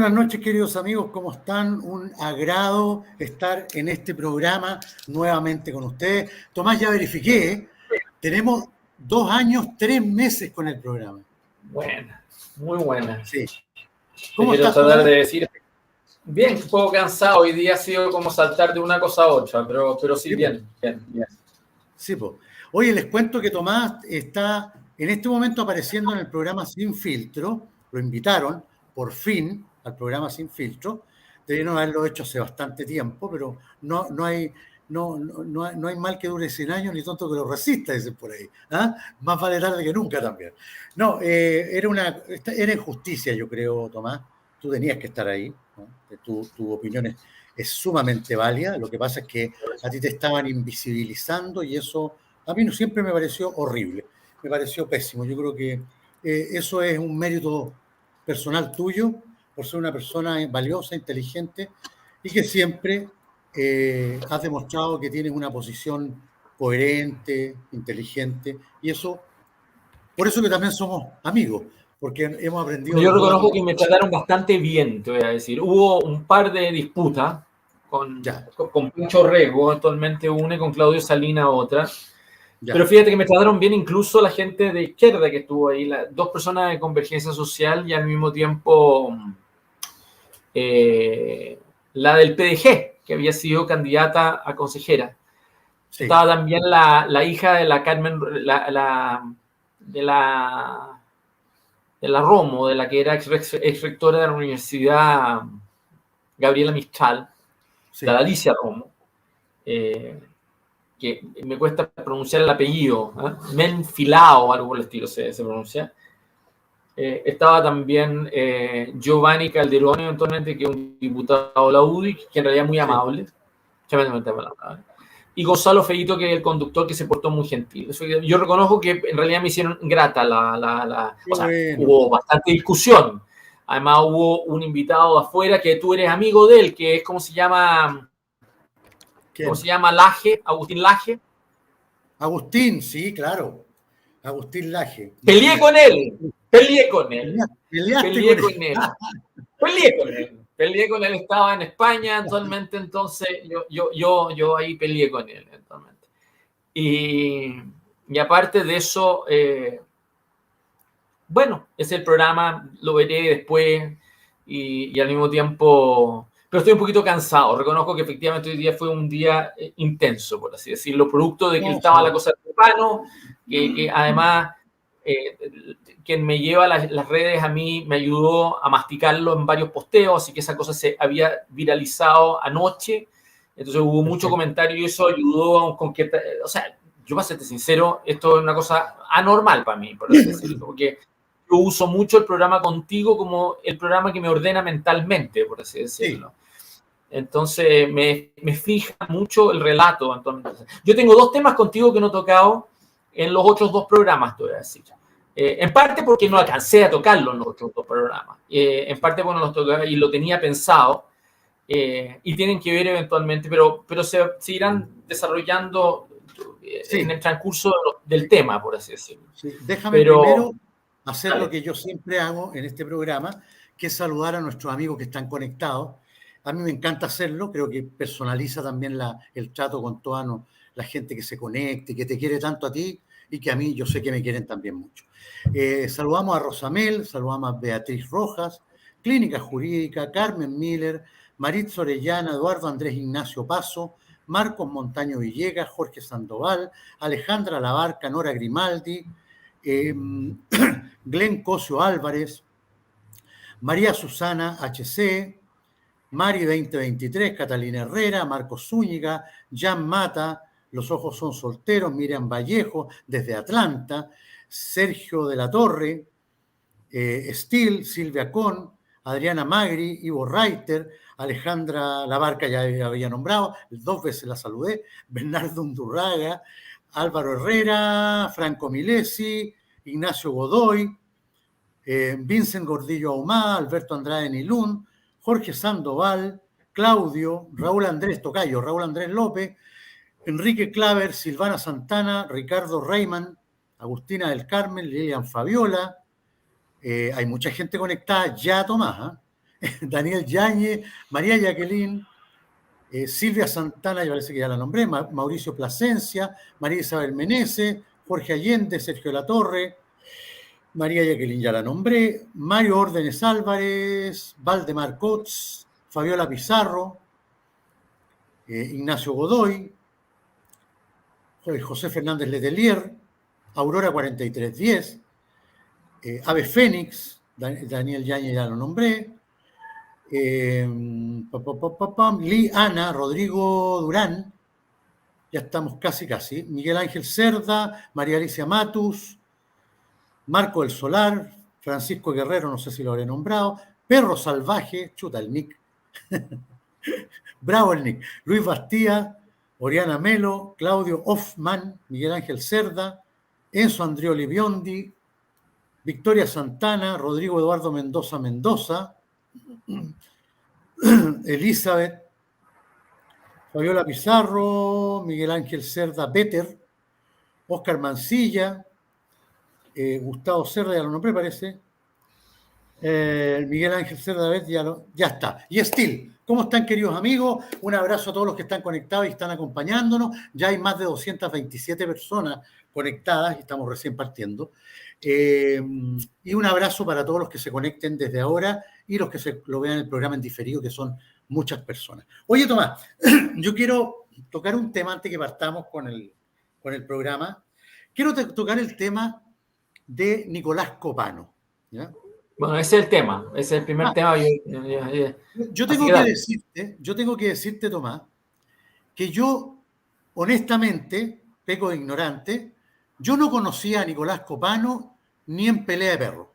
Buenas noches, queridos amigos, ¿cómo están? Un agrado estar en este programa nuevamente con ustedes. Tomás, ya verifiqué, ¿eh? Tenemos 2 años, 3 meses con el programa. Buena, muy buena. Sí. ¿Cómo quiero estás, tratar de decir? Bien, un poco cansado. Hoy día ha sido como saltar de una cosa a otra, pero sí, bien. Sí, pues. Oye, les cuento que Tomás está en este momento apareciendo en el programa Sin Filtro. Lo invitaron, por fin, al programa Sin Filtro. Debieron haberlo hecho hace bastante tiempo, pero no hay mal que dure 100 años ni tonto que lo resista, dicen por ahí. ¿Ah? Más vale tarde que nunca también. No, era injusticia, yo creo, Tomás. Tú tenías que estar ahí, ¿no? Tu opinión es sumamente válida. Lo que pasa es que a ti te estaban invisibilizando y eso a mí no siempre me pareció horrible, me pareció pésimo. Yo creo que eso es un mérito personal tuyo por ser una persona valiosa, inteligente y que siempre has demostrado que tienes una posición coherente, inteligente y eso, por eso que también somos amigos, porque hemos aprendido Yo los dos. reconozco que me trataron bastante bien, te voy a decir. Hubo un par de disputas con Pincho Rego, actualmente una, y con Claudio Salina otra. Ya. Pero fíjate que me trataron bien incluso la gente de izquierda que estuvo ahí, dos personas de Convergencia Social y al mismo tiempo la del PDG, que había sido candidata a consejera. Sí. Estaba también la hija de la Carmen, de la Romo, de la que era ex rectora de la Universidad Gabriela Mistral, sí. La Alicia Romo, que me cuesta pronunciar el apellido, Menfilao, algo por el estilo se pronuncia. Estaba también Giovanni Calderone, eventualmente, que es un diputado de la UDI, que en realidad es muy amable. Sí. Y Gonzalo Feito, que es el conductor, que se portó muy gentil. Yo reconozco que en realidad me hicieron grata o sea, hubo bastante discusión. Además hubo un invitado de afuera que tú eres amigo de él, que es, ¿cómo se llama? ¿Quién? ¿Cómo se llama? Laje, Agustín Laje. Agustín, sí, claro. Agustín Laje. Peleé con él. Peleé con él, estaba en España actualmente, entonces yo ahí peleé con él actualmente. Y aparte de eso, bueno, es el programa, lo veré después y al mismo tiempo, pero estoy un poquito cansado. Reconozco que efectivamente hoy día fue un día intenso, por así decirlo, producto de que estaba la cosa de Pano, que además quien me lleva las redes a mí me ayudó a masticarlo en varios posteos, así que esa cosa se había viralizado anoche, entonces hubo mucho comentario y eso ayudó con que, o sea, yo para serte sincero, esto es una cosa anormal para mí, por así decirlo, porque yo uso mucho el programa contigo como el programa que me ordena mentalmente, por así decirlo. Sí. Entonces me fija mucho el relato. Entonces, yo tengo 2 temas contigo que no he tocado en los otros 2 programas, te voy a decir. En parte porque no alcancé a tocarlo en los otros 2 programas. En parte porque no los toqué y lo tenía pensado. Y tienen que ver eventualmente, pero se irán desarrollando sí. En el transcurso del tema, por así decirlo. Sí. Déjame primero hacer lo que yo siempre hago en este programa, que es saludar a nuestros amigos que están conectados. A mí me encanta hacerlo, creo que personaliza también el trato con toda la gente que se conecte, que te quiere tanto a ti y que a mí yo sé que me quieren también mucho. Saludamos a Rosamel, saludamos a Beatriz Rojas, Clínica Jurídica, Carmen Miller, Maritza Orellana, Eduardo Andrés Ignacio Paso, Marcos Montaño Villegas, Jorge Sandoval, Alejandra Labarca, Nora Grimaldi, Glenn Cosio Álvarez, María Susana HC, Mari 2023, Catalina Herrera, Marcos Zúñiga, Jan Mata, Los Ojos Son Solteros, Miriam Vallejo desde Atlanta, Sergio de la Torre, Stil, Silvia Con, Adriana Magri, Ivo Reiter, Alejandra Labarca ya había nombrado, 2 veces la saludé, Bernardo Undurraga, Álvaro Herrera, Franco Milesi, Ignacio Godoy, Vincent Gordillo Ahumada, Alberto Andrade Nilún, Jorge Sandoval, Claudio, Raúl Andrés Tocayo, Raúl Andrés López, Enrique Claver, Silvana Santana, Ricardo Reyman, Agustina del Carmen, Lilian Fabiola. Hay mucha gente conectada ya, Tomás. Daniel Yáñez, María Jacqueline, Silvia Santana, ya parece que ya la nombré, Mauricio Plasencia, María Isabel Meneses, Jorge Allende, Sergio Latorre, María Jacqueline ya la nombré, Mario Órdenes Álvarez, Valdemar Cots, Fabiola Pizarro, Ignacio Godoy, José Fernández Letelier, Aurora 4310, Ave Fénix, Daniel Yáñez ya lo nombré, Lee Ana, Rodrigo Durán, ya estamos casi, Miguel Ángel Cerda, María Alicia Matus, Marco del Solar, Francisco Guerrero, no sé si lo habré nombrado, Perro Salvaje, chuta el Nick, bravo el Nick, Luis Bastía, Oriana Melo, Claudio Hoffman, Miguel Ángel Cerda, Enzo Andrioli Biondi, Victoria Santana, Rodrigo Eduardo Mendoza, Elizabeth, Fabiola Pizarro, Miguel Ángel Cerda Peter, Oscar Mancilla, Gustavo Cerda, ya lo nombré, parece. Miguel Ángel Cerda ya está. Y Steel, ¿cómo están, queridos amigos? Un abrazo a todos los que están conectados y están acompañándonos. Ya hay más de 227 personas conectadas y estamos recién partiendo. Y un abrazo para todos los que se conecten desde ahora y los que lo vean el programa en diferido, que son muchas personas. Oye, Tomás, yo quiero tocar un tema antes que partamos con el programa. Quiero tocar el tema de Nicolás Copano, ¿ya? Bueno, ese es el tema, ese es el primer tema. Yo tengo que decirte, Tomás, que yo, honestamente, peco de ignorante, yo no conocía a Nicolás Copano ni en Pelea de Perro.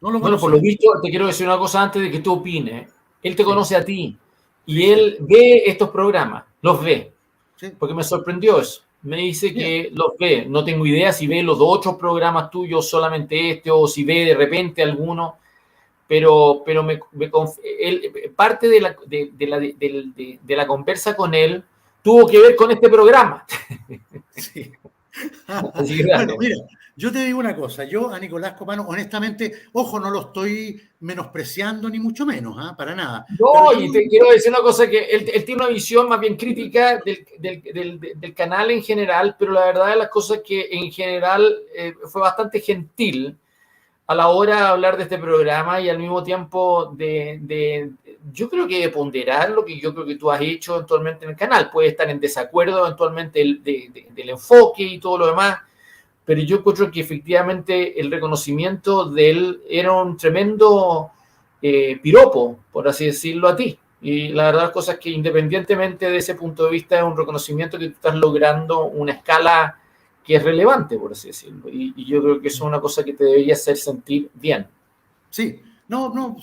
No lo bueno, por lo visto, te quiero decir una cosa antes de que tú opines. Él te conoce a ti y él ve estos programas, los ve, porque me sorprendió eso. Me dice que los ve, no tengo idea si ve los otros programas tuyos, solamente este, o si ve de repente alguno, pero parte de la conversa con él tuvo que ver con este programa. Sí. Bueno, mira, yo te digo una cosa, yo a Nicolás Copano, honestamente, ojo, no lo estoy menospreciando ni mucho menos, para nada. No, y te quiero decir una cosa, que él tiene una visión más bien crítica del canal en general, pero la verdad de las cosas es que en general fue bastante gentil a la hora de hablar de este programa y al mismo tiempo yo creo que de ponderar lo que yo creo que tú has hecho eventualmente en el canal. Puede estar en desacuerdo eventualmente del enfoque y todo lo demás, pero yo creo que efectivamente el reconocimiento de él era un tremendo piropo, por así decirlo, a ti. Y la verdad, cosas que independientemente de ese punto de vista es un reconocimiento que tú estás logrando una escala que es relevante, por así decirlo. Y yo creo que eso es una cosa que te debería hacer sentir bien. Sí,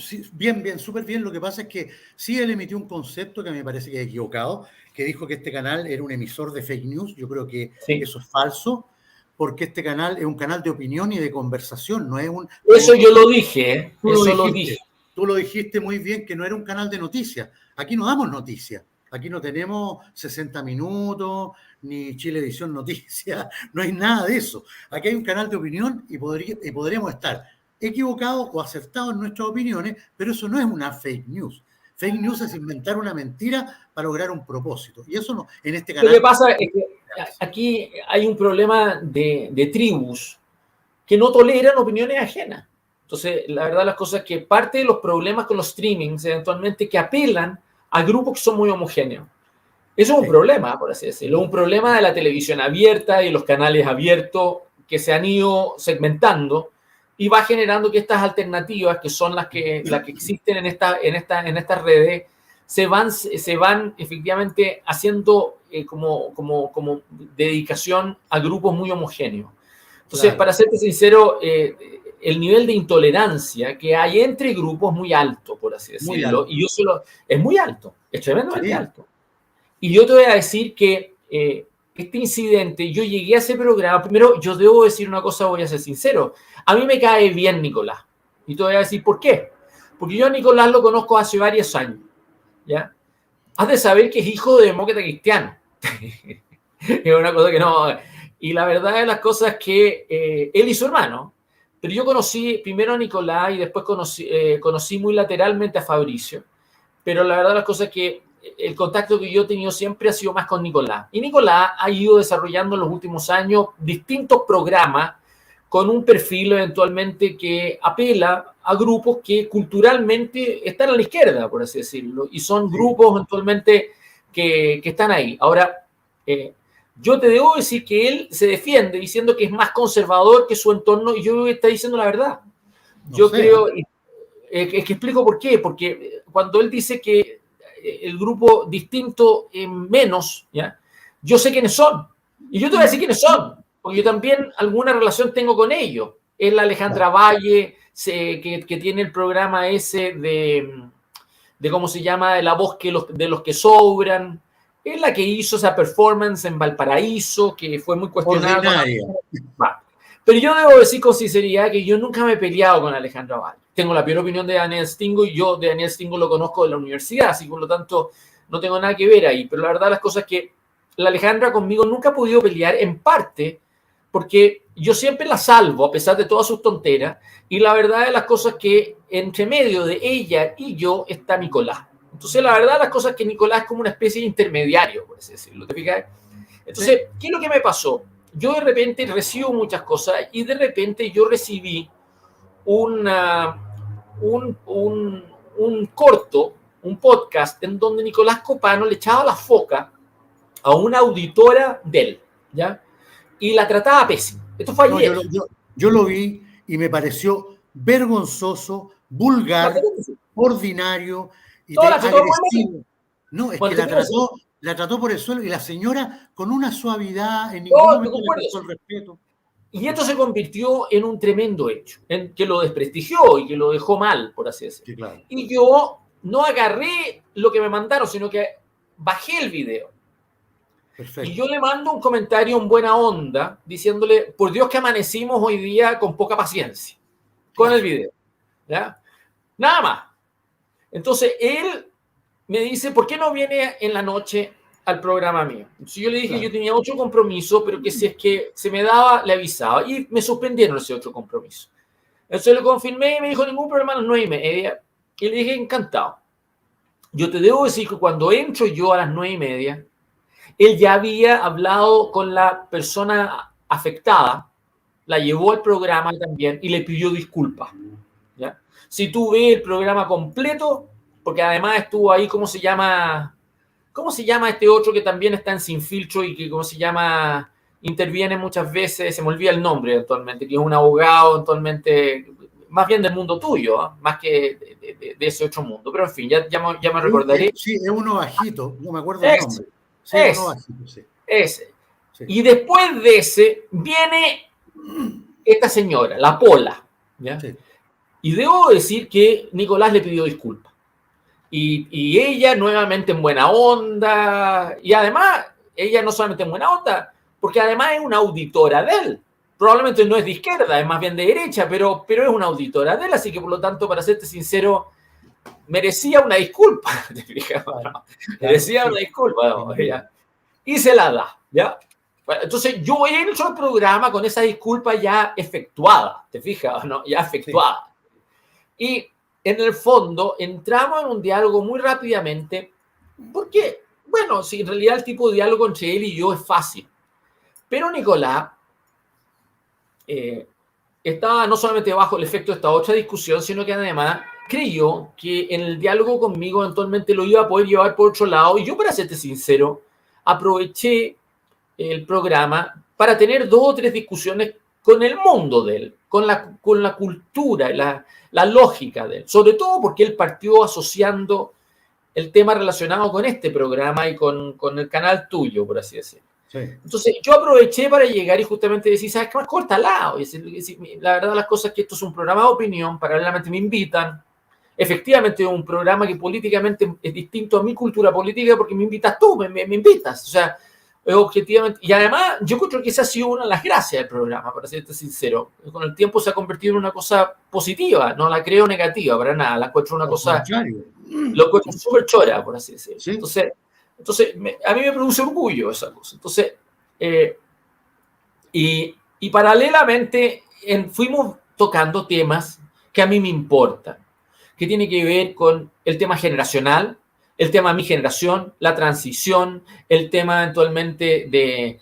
sí, bien, súper bien. Lo que pasa es que sí él emitió un concepto que me parece que es equivocado, que dijo que este canal era un emisor de fake news. Yo creo que eso es falso, porque este canal es un canal de opinión y de conversación, no es un... Eso yo lo dije, lo dije. Tú lo dijiste muy bien, que no era un canal de noticias. Aquí no damos noticias. Aquí no tenemos 60 minutos, ni Chilevisión Noticias, no hay nada de eso. Aquí hay un canal de opinión y podríamos estar equivocados o acertados en nuestras opiniones, pero eso no es una fake news. Fake news es inventar una mentira para lograr un propósito. Y eso no, en este canal... Lo que pasa es que aquí hay un problema de tribus que no toleran opiniones ajenas. Entonces, la verdad de las cosas es que parte de los problemas con los streamings eventualmente que apelan a grupos que son muy homogéneos. Eso es un problema, por así decirlo, un problema de la televisión abierta y los canales abiertos que se han ido segmentando y va generando que estas alternativas, que son las que existen en estas redes, se van efectivamente haciendo como dedicación a grupos muy homogéneos. Entonces, para serte sincero, el nivel de intolerancia que hay entre grupos es muy alto, por así decirlo. Y es muy alto, es tremendamente alto. Y yo te voy a decir que este incidente, yo llegué a ese programa, primero yo debo decir una cosa, voy a ser sincero, a mí me cae bien Nicolás. Y te voy a decir por qué. Porque yo a Nicolás lo conozco hace varios años, ¿ya? Has de saber que es hijo de demócrata cristiano. Es una cosa que no... Y la verdad de las cosas es que él y su hermano, pero yo conocí primero a Nicolás y después conocí muy lateralmente a Fabricio. Pero la verdad las cosas es que el contacto que yo he tenido siempre ha sido más con Nicolás. Y Nicolás ha ido desarrollando en los últimos años distintos programas con un perfil eventualmente que apela a grupos que culturalmente están a la izquierda, por así decirlo, y son grupos eventualmente que están ahí. Ahora, yo te debo decir que él se defiende diciendo que es más conservador que su entorno, y yo creo que está diciendo la verdad. Yo creo, es que explico por qué, porque cuando él dice que el grupo distinto es menos, ¿ya? Yo sé quiénes son, y yo te voy a decir quiénes son, porque yo también alguna relación tengo con ellos. Es la Alejandra Valle, que tiene el programa ese de ¿cómo se llama? De la voz de los que sobran. Es la que hizo esa performance en Valparaíso, que fue muy cuestionada. Pero yo debo decir con sinceridad que yo nunca me he peleado con Alejandra Valle. Tengo la peor opinión de Daniel Stingo, y yo de Daniel Stingo lo conozco de la universidad, así que por lo tanto no tengo nada que ver ahí. Pero la verdad las cosas es que la Alejandra conmigo nunca ha podido pelear, en parte porque yo siempre la salvo a pesar de todas sus tonteras, y la verdad de las cosas es que entre medio de ella y yo está Nicolás. Entonces la verdad las cosas es que Nicolás es como una especie de intermediario, por así decirlo. ¿Te fijas? Entonces, ¿qué es lo que me pasó? Yo de repente recibo muchas cosas, y de repente yo recibí un corto, un podcast en donde Nicolás Copano le echaba la foca a una auditora de él, ¿ya? Y la trataba pésimo. Esto fue ayer. Yo lo vi y me pareció vergonzoso, vulgar, ordinario y agresivo. No, es que la trató por el suelo, y la señora con una suavidad, en ningún momento le faltó el respeto. Y esto se convirtió en un tremendo hecho, en que lo desprestigió y que lo dejó mal, por así decirlo. Sí, claro. Y yo no agarré lo que me mandaron, sino que bajé el video. Perfecto. Y yo le mando un comentario en buena onda, diciéndole, por Dios que amanecimos hoy día con poca paciencia, con el video. ¿Ya? Nada más. Entonces, él me dice, ¿por qué no viene en la noche al programa mío? Entonces yo le dije que yo tenía 8 compromisos, pero que si es que se me daba, le avisaba. Y me suspendieron ese 8 compromisos. Entonces lo confirmé y me dijo, ningún problema, a las 9:30. Y le dije, encantado. Yo te debo decir que cuando entro yo a las 9:30, él ya había hablado con la persona afectada, la llevó al programa también y le pidió disculpas. ¿Ya? Si tú ves el programa completo, porque además estuvo ahí, ¿cómo se llama este otro que también está en Sin Filtro y que, ¿cómo se llama? Interviene muchas veces, se me olvida el nombre actualmente, que es un abogado actualmente, más bien del mundo tuyo, ¿eh? Más que de ese otro mundo. Pero en fin, ya me recordaré. Sí, es uno bajito, no me acuerdo el nombre. Sí, uno bajito, sí. Ese. Sí. Y después de ese viene esta señora, la Pola. ¿Ya? Sí. Y debo decir que Nicolás le pidió disculpas. Y ella nuevamente en buena onda. Y además, ella no solamente en buena onda, porque además es una auditora de él. Probablemente no es de izquierda, es más bien de derecha, pero es una auditora de él. Así que, por lo tanto, para serte sincero, merecía una disculpa. Merecía una disculpa. ¿No? Y se la da. ¿Ya? Bueno, entonces, yo entro al programa con esa disculpa ya efectuada. ¿Te fijas? ¿No? Ya efectuada. Sí. Y en el fondo entramos en un diálogo muy rápidamente, porque, bueno, si en realidad el tipo de diálogo entre él y yo es fácil. Pero Nicolás estaba no solamente bajo el efecto de esta otra discusión, sino que además creyó que en el diálogo conmigo eventualmente lo iba a poder llevar por otro lado. Y yo, para serte sincero, aproveché el programa para tener 2 o 3 discusiones con el mundo de él, con la cultura, la lógica de él, sobre todo porque él partió asociando el tema relacionado con este programa y con el canal tuyo, por así decirlo. Sí. Entonces yo aproveché para llegar y justamente decir, ¿sabes qué más? Córtala. La verdad las cosas es que esto es un programa de opinión, paralelamente me invitan. Efectivamente es un programa que políticamente es distinto a mi cultura política porque me invitas tú, me invitas. O sea, objetivamente, y además yo creo que esa ha sido una de las gracias del programa, para serte sincero. Con el tiempo se ha convertido en una cosa positiva, no la creo negativa para nada, la encuentro una cosa, lo encuentro súper chora, por así decirlo. ¿Sí? Entonces a mí me produce orgullo esa cosa. Entonces, y paralelamente fuimos tocando temas que a mí me importan, que tiene que ver con el tema generacional, el tema de mi generación, la transición, el tema eventualmente de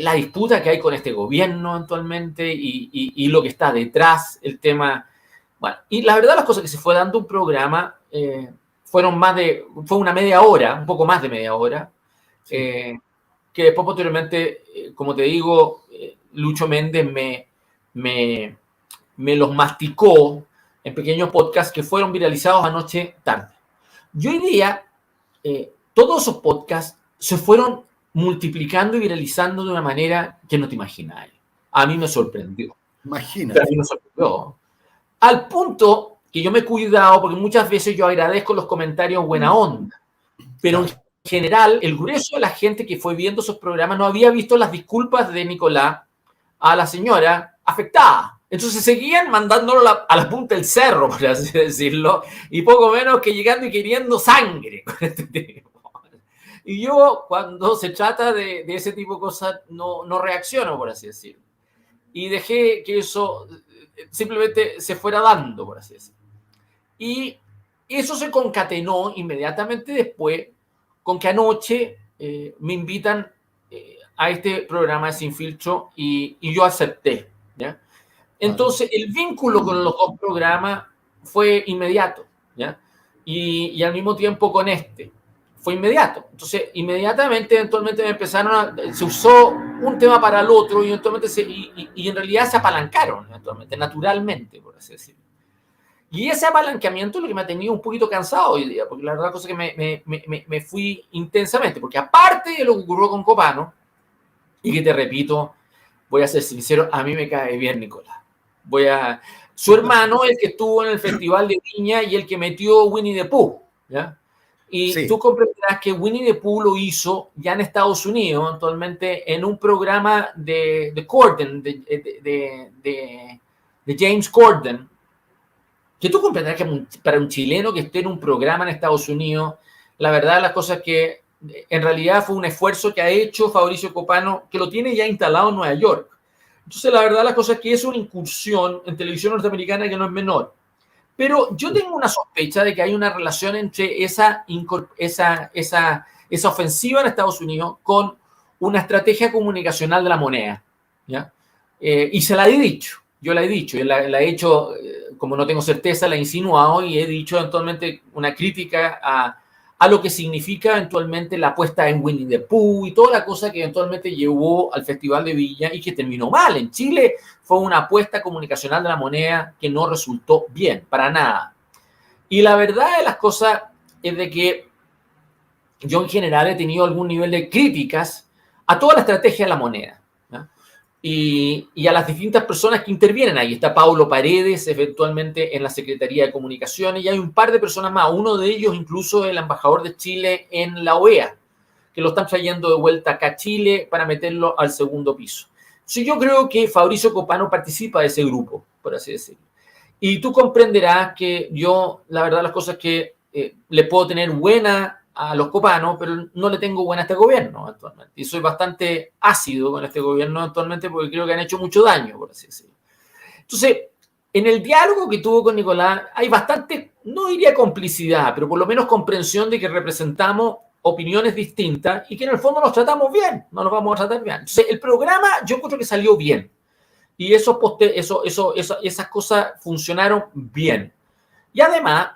la disputa que hay con este gobierno actualmente y lo que está detrás, el tema. Bueno, y la verdad las cosas que se fue dando un programa fue una media hora, un poco más de media hora, Sí. que después posteriormente, como te digo, Lucho Méndez me los masticó en pequeños podcasts que fueron viralizados anoche tarde. Y hoy día, todos esos podcasts se fueron multiplicando y viralizando de una manera que no te imaginas. A mí me sorprendió. Imagínate. A mí me sorprendió. Al punto que yo me he cuidado, porque muchas veces yo agradezco los comentarios buena onda, pero Claro. en general, el grueso de la gente que fue viendo esos programas no había visto las disculpas de Nicolás a la señora afectada. Entonces seguían mandándolo a la punta del cerro, por así decirlo, y poco menos que llegando y queriendo sangre con este tipo. Y yo, cuando se trata de ese tipo de cosas, no reacciono, por así decirlo. Y dejé que eso simplemente se fuera dando, por así decirlo. Y eso se concatenó inmediatamente después con que anoche me invitan a este programa de Sin Filtro y yo acepté, ¿ya? Entonces, el vínculo con los dos programas fue inmediato, ¿ya? Y al mismo tiempo con este fue inmediato. Entonces, inmediatamente, eventualmente se usó un tema para el otro y eventualmente y en realidad se apalancaron, eventualmente, naturalmente, por así decirlo. Y ese apalancamiento es lo que me ha tenido un poquito cansado hoy día, porque la verdad es que me fui intensamente, porque aparte de lo que ocurrió con Copano, y que te repito, voy a ser sincero, a mí me cae bien Nicolás. Su hermano, el que estuvo en el Festival de Viña y el que metió Winnie the Pooh, ¿ya? Y Sí. tú comprenderás que Winnie the Pooh lo hizo ya en Estados Unidos, actualmente, en un programa de Corden, de James Corden, que tú comprenderás que para un chileno que esté en un programa en Estados Unidos, la verdad las cosas es que en realidad fue un esfuerzo que ha hecho Fabricio Copano, que lo tiene ya instalado en Nueva York. Entonces, la verdad las cosas es que es una incursión en televisión norteamericana que no es menor. Pero yo tengo una sospecha de que hay una relación entre esa ofensiva en Estados Unidos con una estrategia comunicacional de la moneda, ¿ya? Y se la he dicho, yo la he dicho, y la he hecho, como no tengo certeza, la he insinuado y he dicho eventualmente una crítica a lo que significa eventualmente la apuesta en Winnie the Pooh y toda la cosa que eventualmente llevó al Festival de Viña y que terminó mal. En Chile fue una apuesta comunicacional de la moneda que no resultó bien, para nada. Y la verdad de las cosas es de que yo en general he tenido algún nivel de críticas a toda la estrategia de la moneda, ¿no? Y a las distintas personas que intervienen ahí. Está Paulo Paredes, eventualmente en la Secretaría de Comunicaciones, y hay un par de personas más, uno de ellos incluso el embajador de Chile en la OEA, que lo están trayendo de vuelta acá a Chile para meterlo al segundo piso. Sí, yo creo que Fabricio Copano participa de ese grupo, por así decirlo. Y tú comprenderás que yo, la verdad, las cosas que le puedo tener buena a los copanos, pero no le tengo buena a este gobierno actualmente. Y soy bastante ácido con este gobierno actualmente porque creo que han hecho mucho daño, por así decirlo. Entonces, en el diálogo que tuvo con Nicolás hay bastante, no diría complicidad, pero por lo menos comprensión de que representamos opiniones distintas y que en el fondo nos tratamos bien, no nos vamos a tratar bien. Entonces, el programa yo creo que salió bien. Y esas cosas funcionaron bien. Y además,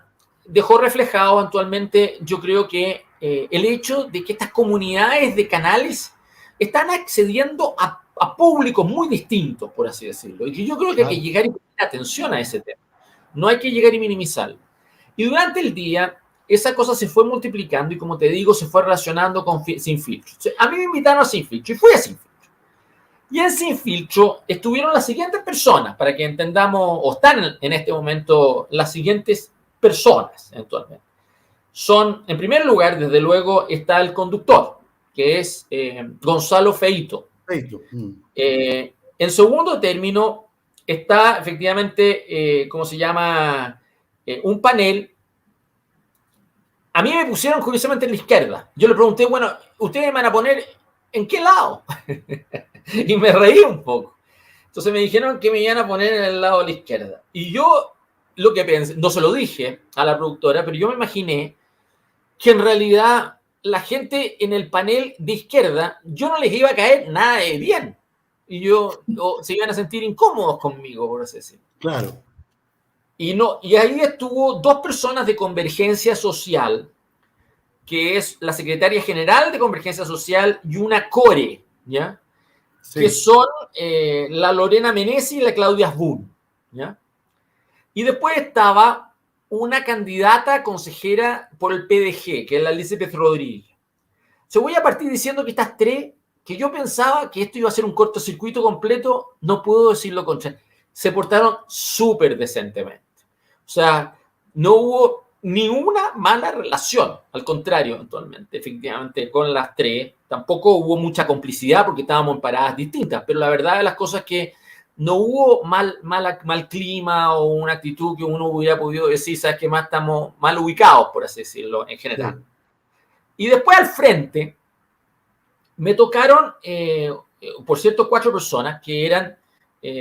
dejó reflejado actualmente, yo creo que el hecho de que estas comunidades de canales están accediendo a públicos muy distintos, por así decirlo. Y que yo creo que hay que llegar y poner atención a ese tema. No hay que llegar y minimizarlo. Y durante el día, esa cosa se fue multiplicando y, como te digo, se fue relacionando con Sin Filtro. O sea, a mí me invitaron a Sin Filtro y fui a Sin Filtro. Y en Sin Filtro estuvieron las siguientes personas, para que entendamos, o están en este momento las siguientes personas actualmente. Son, en primer lugar, desde luego, está el conductor, que es Gonzalo Feito. En segundo término, está efectivamente, ¿cómo se llama? Un panel. A mí me pusieron curiosamente en la izquierda. Yo le pregunté, bueno, ¿ustedes me van a poner en qué lado? Y me reí un poco. Entonces me dijeron que me iban a poner en el lado de la izquierda. Y yo lo que pensé, no se lo dije a la productora, pero yo me imaginé que en realidad la gente en el panel de izquierda, yo no les iba a caer nada de bien. O se iban a sentir incómodos conmigo, por así decirlo. Claro. Y ahí estuvo 2 personas de Convergencia Social, que es la secretaria general de Convergencia Social y una core, ¿ya? Sí. Que son la Lorena Menezes y la Claudia Asbun, ¿ya? Y después estaba una candidata consejera por el PDG, que es la Elizabeth Rodríguez. Se voy a partir diciendo que estas 3, que yo pensaba que esto iba a ser un cortocircuito completo, no puedo decirlo contrario. Se portaron súper decentemente. O sea, no hubo ni una mala relación, al contrario, eventualmente, efectivamente, con las 3. Tampoco hubo mucha complicidad porque estábamos en paradas distintas, pero la verdad de las cosas es que no hubo mal clima o una actitud que uno hubiera podido decir, ¿sabes qué más? Estamos mal ubicados, por así decirlo, en general. Sí. Y después al frente me tocaron, por cierto, 4 personas que eran,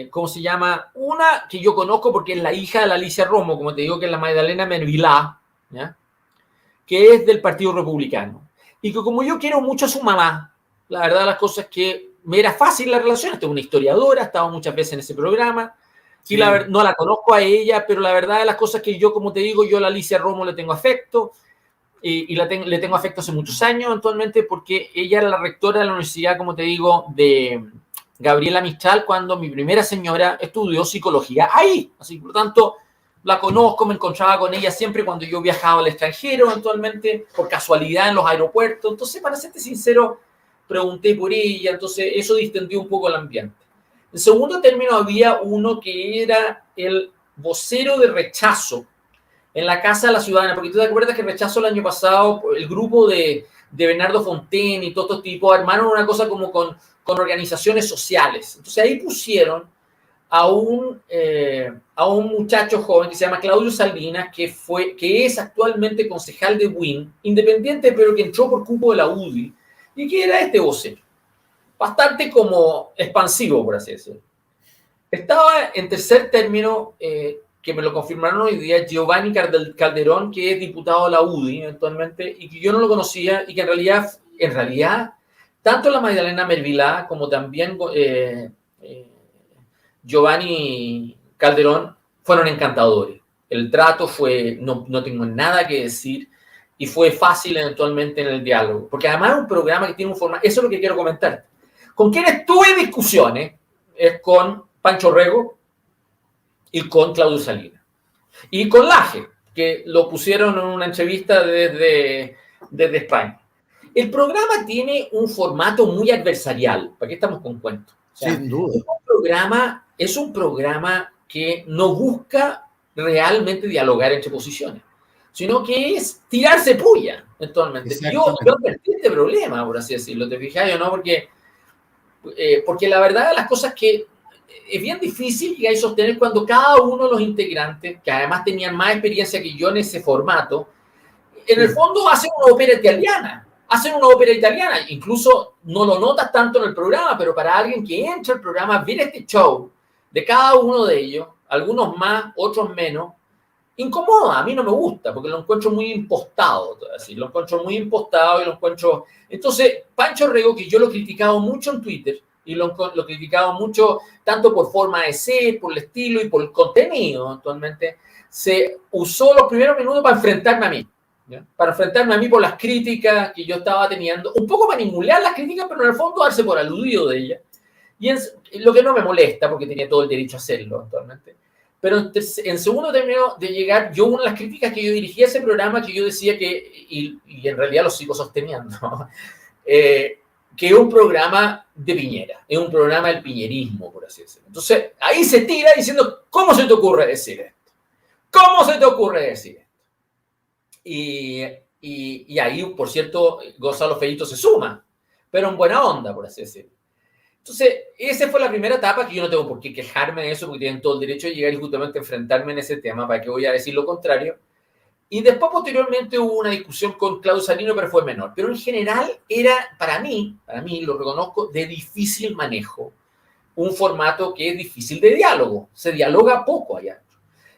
¿cómo se llama? Una que yo conozco porque es la hija de la Alicia Romo, como te digo, que es la Magdalena Mervilá, ¿ya? Que es del Partido Republicano. Y que como yo quiero mucho a su mamá, la verdad de las cosas es que me era fácil la relación. Esta es una historiadora, ha estado muchas veces en ese programa. Sí. Y no la conozco a ella, pero la verdad de las cosas es que yo, como te digo, yo a la Alicia Romo le tengo afecto. Y le tengo afecto hace muchos años, actualmente, porque ella era la rectora de la universidad, como te digo, de Gabriela Mistral, cuando mi primera señora estudió psicología ahí. Así, por lo tanto, la conozco, me encontraba con ella siempre cuando yo viajaba al extranjero, eventualmente, por casualidad en los aeropuertos. Entonces, para serte sincero, pregunté por ella, entonces eso distendió un poco el ambiente. En segundo término, había uno que era el vocero de rechazo en la Casa de la Ciudadana, porque tú te acuerdas que Rechazo el año pasado, el grupo de Bernardo Fonten y todos estos tipos armaron una cosa como con organizaciones sociales. Entonces ahí pusieron a un muchacho joven que se llama Claudio Salinas, que es actualmente concejal de WIN, independiente, pero que entró por cupo de la UDI, y que era este vocero. Bastante como expansivo, por así decirlo. Estaba en tercer término, que me lo confirmaron hoy día, Giovanni Calderón, que es diputado de la UDI actualmente, y que yo no lo conocía, y que en realidad tanto la Magdalena Mervilá como también Giovanni Calderón fueron encantadores. El trato fue, no tengo nada que decir, y fue fácil eventualmente en el diálogo, porque además es un programa que tiene un formato, eso es lo que quiero comentar. Con quienes tuve discusiones es con Pancho Rego y con Claudio Salinas. Y con Laje, que lo pusieron en una entrevista desde España. El programa tiene un formato muy adversarial. ¿Para qué estamos con cuentos? O sea, sin duda. Es un programa que no busca realmente dialogar entre posiciones, sino que es tirarse puya, eventualmente. Yo advertí este problema, por así decirlo, ¿te fijas o no? Porque la verdad de las cosas que es bien difícil llegar a sostener cuando cada uno de los integrantes, que además tenían más experiencia que yo en ese formato, en el fondo hacen una ópera italiana. Incluso no lo notas tanto en el programa, pero para alguien que entra al programa, ver este show de cada uno de ellos, algunos más, otros menos, incomoda. A mí no me gusta, porque lo encuentro muy impostado. Lo encuentro muy impostado y lo encuentro... Entonces, Pancho Rego, que yo lo he criticado mucho en Twitter, y lo he criticado mucho tanto por forma de ser, por el estilo y por el contenido, actualmente, se usó los primeros minutos para enfrentarme a mí. ¿Ya? Para enfrentarme a mí por las críticas que yo estaba teniendo, un poco para ningunear las críticas, pero en el fondo darse por aludido de ellas. Y lo que no me molesta, porque tenía todo el derecho a hacerlo actualmente. Pero en segundo término de llegar, una de las críticas que yo dirigía a ese programa, que yo decía que, y en realidad lo sigo sosteniendo, que es un programa de Piñera, es un programa del piñerismo, por así decirlo. Entonces, ahí se tira diciendo, ¿cómo se te ocurre decir esto? ¿Cómo se te ocurre decir esto? Y ahí, por cierto, Gonzalo Feito se suma, pero en buena onda, por así decirlo. Entonces, esa fue la primera etapa, que yo no tengo por qué quejarme de eso, porque tienen todo el derecho de llegar y justamente enfrentarme en ese tema, para que voy a decir lo contrario. Y después, posteriormente, hubo una discusión con Claudio Salinas, pero fue menor. Pero en general era, para mí, lo reconozco, de difícil manejo, un formato que es difícil de diálogo. Se dialoga poco allá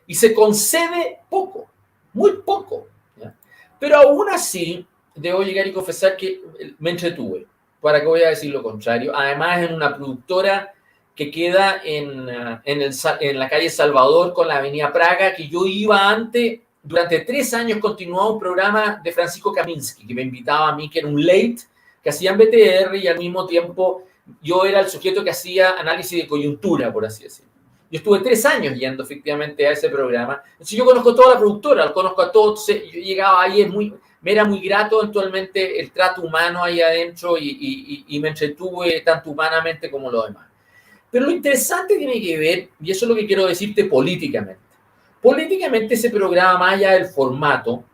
y se concede poco, muy poco, ¿ya? Pero aún así, debo llegar y confesar que me entretuve. ¿Para qué voy a decir lo contrario? Además, en una productora que queda en la calle Salvador con la avenida Praga, que yo iba antes, durante 3 años continuaba un programa de Francisco Kaminsky, que me invitaba a mí, que era un late, que hacía en BTR, y al mismo tiempo yo era el sujeto que hacía análisis de coyuntura, por así decirlo. Yo estuve 3 años yendo efectivamente a ese programa. Entonces yo conozco toda la productora, lo conozco a todos. Yo llegaba ahí, me era muy grato eventualmente el trato humano ahí adentro y me entretuve tanto humanamente como lo demás. Pero lo interesante tiene que ver, y eso es lo que quiero decirte políticamente. Políticamente ese programa, más allá del formato,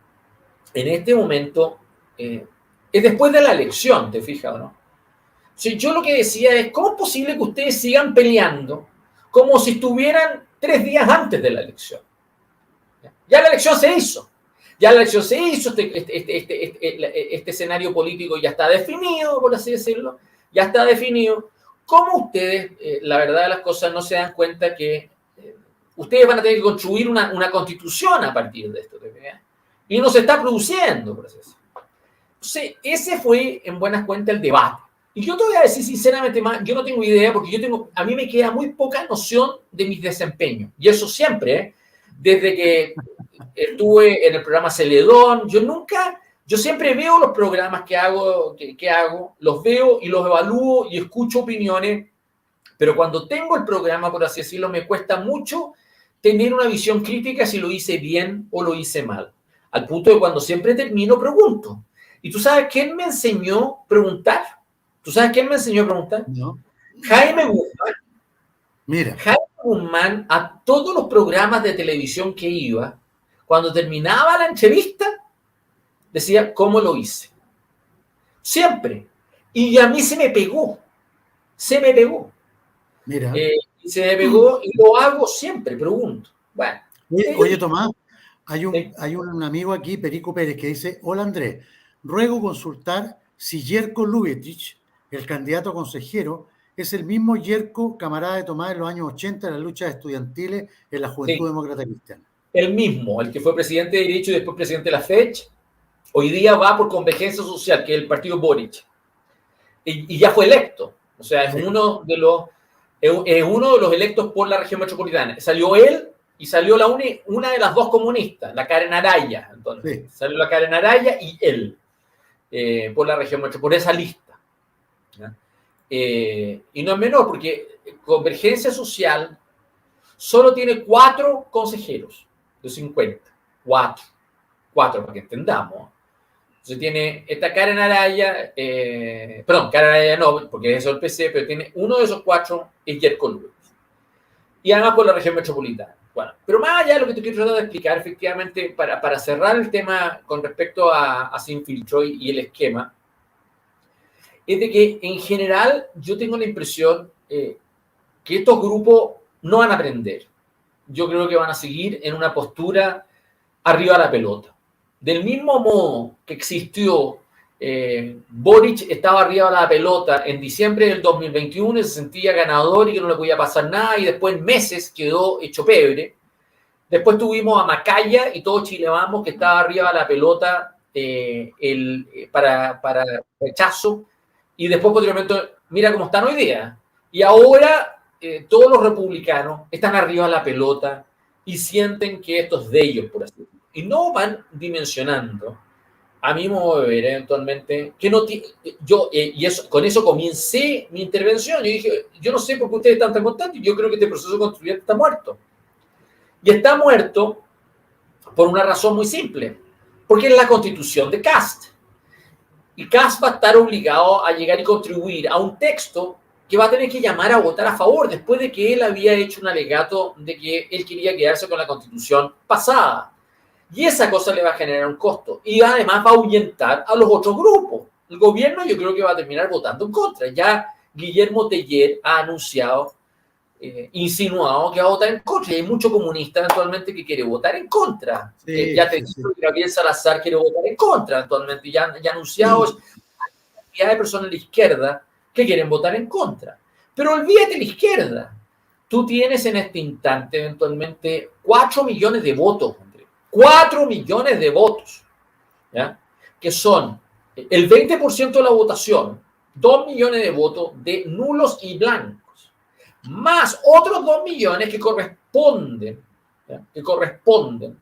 en este momento es después de la elección, ¿te fijas o no? O sea, yo lo que decía es, ¿cómo es posible que ustedes sigan peleando como si estuvieran 3 días antes de la elección? Ya la elección se hizo. Ya la elección se hizo, este escenario político ya está definido, por así decirlo, ya está definido. ¿Cómo ustedes, la verdad de las cosas, no se dan cuenta que ustedes van a tener que construir una constitución a partir de esto? Y no se está produciendo, por así decirlo. Entonces, ese fue, en buenas cuentas, el debate. Y yo te voy a decir sinceramente más, yo no tengo idea porque a mí me queda muy poca noción de mis desempeños. Y eso siempre, desde que estuve en el programa Celedón, yo siempre veo los programas que hago, los veo y los evalúo y escucho opiniones, pero cuando tengo el programa, por así decirlo, me cuesta mucho tener una visión crítica si lo hice bien o lo hice mal. Al punto de cuando siempre termino, pregunto. ¿Y tú sabes quién me enseñó a preguntar? ¿Tú sabes quién me enseñó a preguntar? No. Jaime Guzmán. Mira. Jaime Guzmán, a todos los programas de televisión que iba, cuando terminaba la entrevista, decía, ¿cómo lo hice? Siempre. Y a mí se me pegó. Se me pegó. Mira. Y se me pegó y lo hago siempre, pregunto. Bueno. Oye, Tomás, hay un amigo aquí, Perico Pérez, que dice, hola Andrés, ruego consultar si Jerko Lubetich, el candidato a consejero, es el mismo Jerko, camarada de Tomás en los años 80 en las luchas estudiantiles en la Juventud Demócrata Cristiana. El mismo, el que fue presidente de Derecho y después presidente de la FECH, hoy día va por Convergencia Social, que es el partido Boric. Y ya fue electo. O sea, es uno de los electos por la región metropolitana. Salió él y salió una de las dos comunistas, la Karen Araya. Entonces, salió la Karen Araya y él por la región metropolitana, por esa lista. Y no es menor, porque Convergencia Social solo tiene 4 consejeros de 50. 4, para que entendamos. Entonces tiene esta Karen Araya, Karen Araya no, porque es eso el PC, pero tiene uno de esos 4 es Jerko Lubetich. Y además por la región metropolitana. Bueno, pero más allá de lo que te quiero tratar de explicar, efectivamente, para cerrar el tema con respecto a Sin Filtro y el esquema, es de que en general yo tengo la impresión que estos grupos no van a aprender. Yo creo que van a seguir en una postura arriba de la pelota. Del mismo modo que existió, Boric estaba arriba de la pelota en diciembre del 2021 y se sentía ganador y que no le podía pasar nada y después en meses quedó hecho pebre. Después tuvimos a Macaya y todo Chile Vamos que estaba arriba de la pelota para rechazo y después posteriormente mira cómo están hoy día. Y ahora todos los republicanos están arriba de la pelota y sienten que esto es de ellos, por así decirlo. Y no van dimensionando, a mi modo de ver, eventualmente, que no con eso comencé mi intervención. Yo dije, yo no sé por qué ustedes están tan contentos, yo creo que este proceso constituyente está muerto. Y está muerto por una razón muy simple, porque es la constitución de Kast. Y Kast va a estar obligado a llegar y contribuir a un texto que va a tener que llamar a votar a favor, después de que él había hecho un alegato de que él quería quedarse con la constitución pasada. Y esa cosa le va a generar un costo. Y además va a ahuyentar a los otros grupos. El gobierno yo creo que va a terminar votando en contra. Ya Guillermo Teller ha anunciado, insinuado que va a votar en contra. Y hay muchos comunistas actualmente que quieren votar en contra. Ya te digo que Gabriel Salazar quiere votar en contra actualmente. Ya ha anunciado hay cantidad de personas de la izquierda que quieren votar en contra. Pero olvídate la izquierda. Tú tienes en este instante eventualmente 4 millones de votos, André. 4 millones de votos, ¿ya? Que son el 20% de la votación, 2 millones de votos de nulos y blancos, más otros 2 millones que corresponden, ¿ya? Que corresponden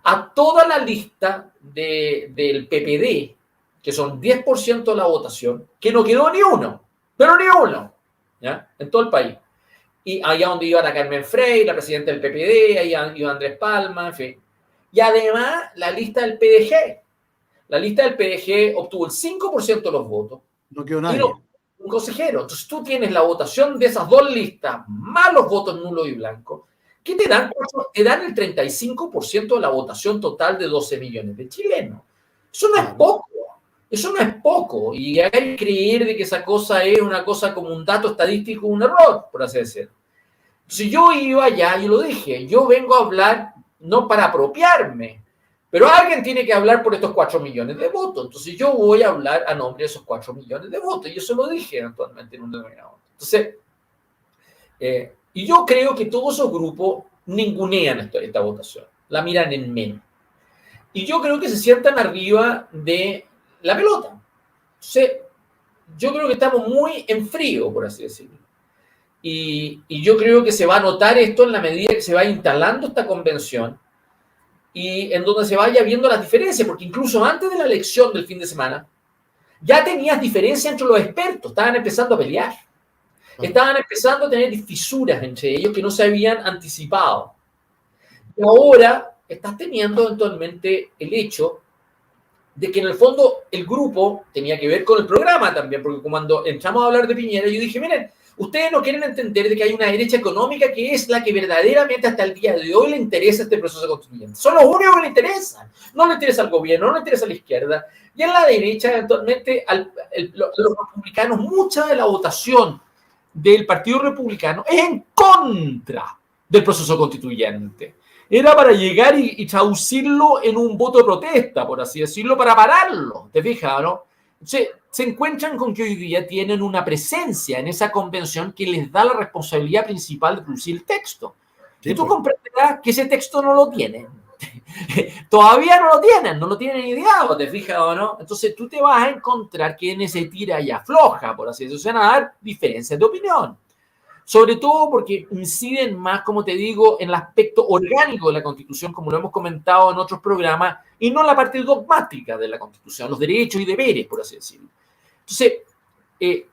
a toda la lista del PPD, que son 10% de la votación, que no quedó ni uno, pero ni uno, ¿ya? En todo el país. Y allá donde iba la Carmen Frey, la presidenta del PPD, allá iba Andrés Palma, en fin. Y además la lista del PDG. La lista del PDG obtuvo el 5% de los votos. No quedó Y nadie. no, un consejero. Entonces tú tienes la votación de esas dos listas, más los votos nulos y blancos, que te dan el 35% de la votación total de 12 millones de chilenos. Eso no es poco. Eso no es poco. Y hay que creer de que esa cosa es una cosa como un dato estadístico, un error, por así decirlo. Si yo iba allá, yo lo dije, yo vengo a hablar no para apropiarme, pero alguien tiene que hablar por estos 4 millones de votos. Entonces yo voy a hablar a nombre de esos 4 millones de votos. Y eso lo dije actualmente en un determinado momento. Entonces, y yo creo que todos esos grupos ningunean esta votación, la miran en menos. Y yo creo que se sientan arriba de la pelota. Entonces, yo creo que estamos muy en frío, por así decirlo. Y yo creo que se va a notar esto en la medida que se va instalando esta convención y en donde se vaya viendo las diferencias, porque incluso antes de la elección del fin de semana, ya tenías diferencias entre los expertos, estaban empezando a pelear. Estaban empezando a tener fisuras entre ellos que no se habían anticipado. Y ahora estás teniendo eventualmente el hecho de que en el fondo el grupo tenía que ver con el programa también, porque cuando entramos a hablar de Piñera, yo dije, miren, ustedes no quieren entender de que hay una derecha económica que es la que verdaderamente hasta el día de hoy le interesa este proceso constituyente. Son los únicos que le interesan. No le interesa al gobierno, no le interesa a la izquierda. Y en la derecha, eventualmente, los republicanos, mucha de la votación del Partido Republicano es en contra del proceso constituyente. Era para llegar y traducirlo en un voto de protesta, por así decirlo, para pararlo. ¿Te fijas, no? Se encuentran con que hoy día tienen una presencia en esa convención que les da la responsabilidad principal de producir el texto. Sí, y tú comprenderás que ese texto no lo tienen. Todavía no lo tienen ideado, ¿te fijas o no? Entonces tú te vas a encontrar que en ese tira y afloja, por así decirlo, se van a dar diferencias de opinión. Sobre todo porque inciden más, como te digo, en el aspecto orgánico de la Constitución, como lo hemos comentado en otros programas, y no en la parte dogmática de la Constitución, los derechos y deberes, por así decirlo. Entonces,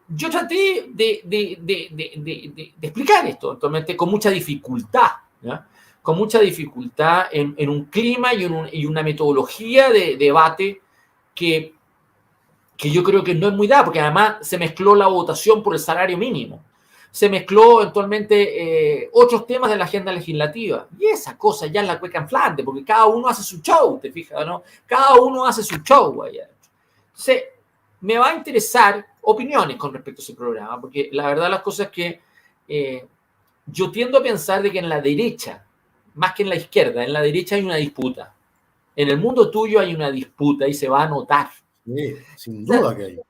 yo traté de explicar esto, actualmente, con mucha dificultad, ¿ya? Con mucha dificultad en un clima y una metodología de debate que yo creo que no es muy dada, porque además se mezcló la votación por el salario mínimo. Se mezcló eventualmente otros temas de la agenda legislativa. Y esa cosa ya es la cueca inflante, porque cada uno hace su show, ¿te fijas, no? Cada uno hace su show allá. Entonces, me va a interesar opiniones con respecto a ese programa, porque la verdad las cosas es que yo tiendo a pensar de que en la derecha, más que en la izquierda, en la derecha hay una disputa. En el mundo tuyo hay una disputa y se va a notar. Sí, sin duda que hay.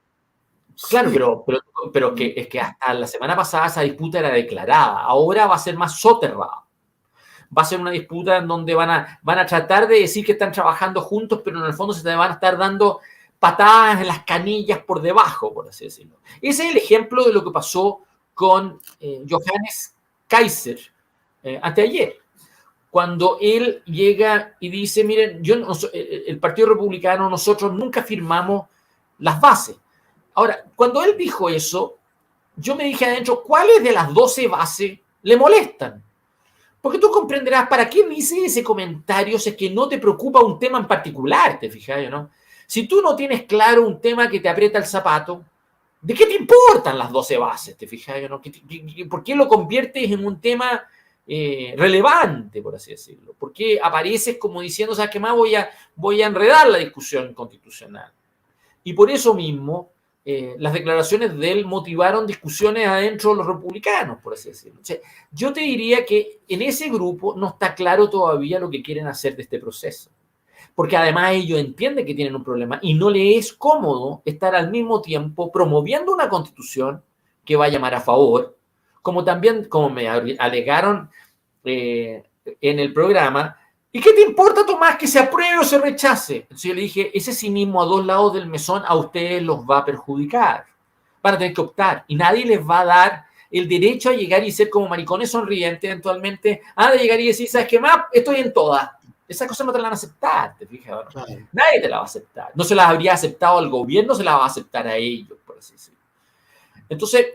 Claro, sí. pero que es que hasta la semana pasada esa disputa era declarada. Ahora va a ser más soterrada. Va a ser una disputa en donde van a tratar de decir que están trabajando juntos, pero en el fondo se te van a estar dando patadas en las canillas por debajo, por así decirlo. Ese es el ejemplo de lo que pasó con Johannes Kaiser anteayer. Cuando él llega y dice, miren, el Partido Republicano, nosotros nunca firmamos las bases. Ahora, cuando él dijo eso, yo me dije adentro, ¿cuáles de las 12 bases le molestan? Porque tú comprenderás, ¿para qué dice ese comentario si es que no te preocupa un tema en particular, te fijas, ¿no? Si tú no tienes claro un tema que te aprieta el zapato, ¿de qué te importan las 12 bases, te fijas, ¿no? ¿Por qué lo conviertes en un tema relevante, por así decirlo? ¿Por qué apareces como diciendo, ¿sabes qué más? Voy a enredar la discusión constitucional. Y por eso mismo, las declaraciones de él motivaron discusiones adentro de los republicanos, por así decirlo. O sea, yo te diría que en ese grupo no está claro todavía lo que quieren hacer de este proceso. Porque además ellos entienden que tienen un problema y no les es cómodo estar al mismo tiempo promoviendo una constitución que va a llamar a favor como también, como me alegaron en el programa, ¿y qué te importa, Tomás, que se apruebe o se rechace? Entonces yo le dije, ese cinismo a dos lados del mesón a ustedes los va a perjudicar. Van a tener que optar y nadie les va a dar el derecho a llegar y ser como maricones sonrientes eventualmente, de llegar y decir, ¿sabes qué más? Estoy en todas. Esas cosas no te las van a aceptar, ¿te fijas? ¿No? Claro. Nadie te las va a aceptar. No se las habría aceptado al gobierno, se las va a aceptar a ellos, por así decirlo. Entonces,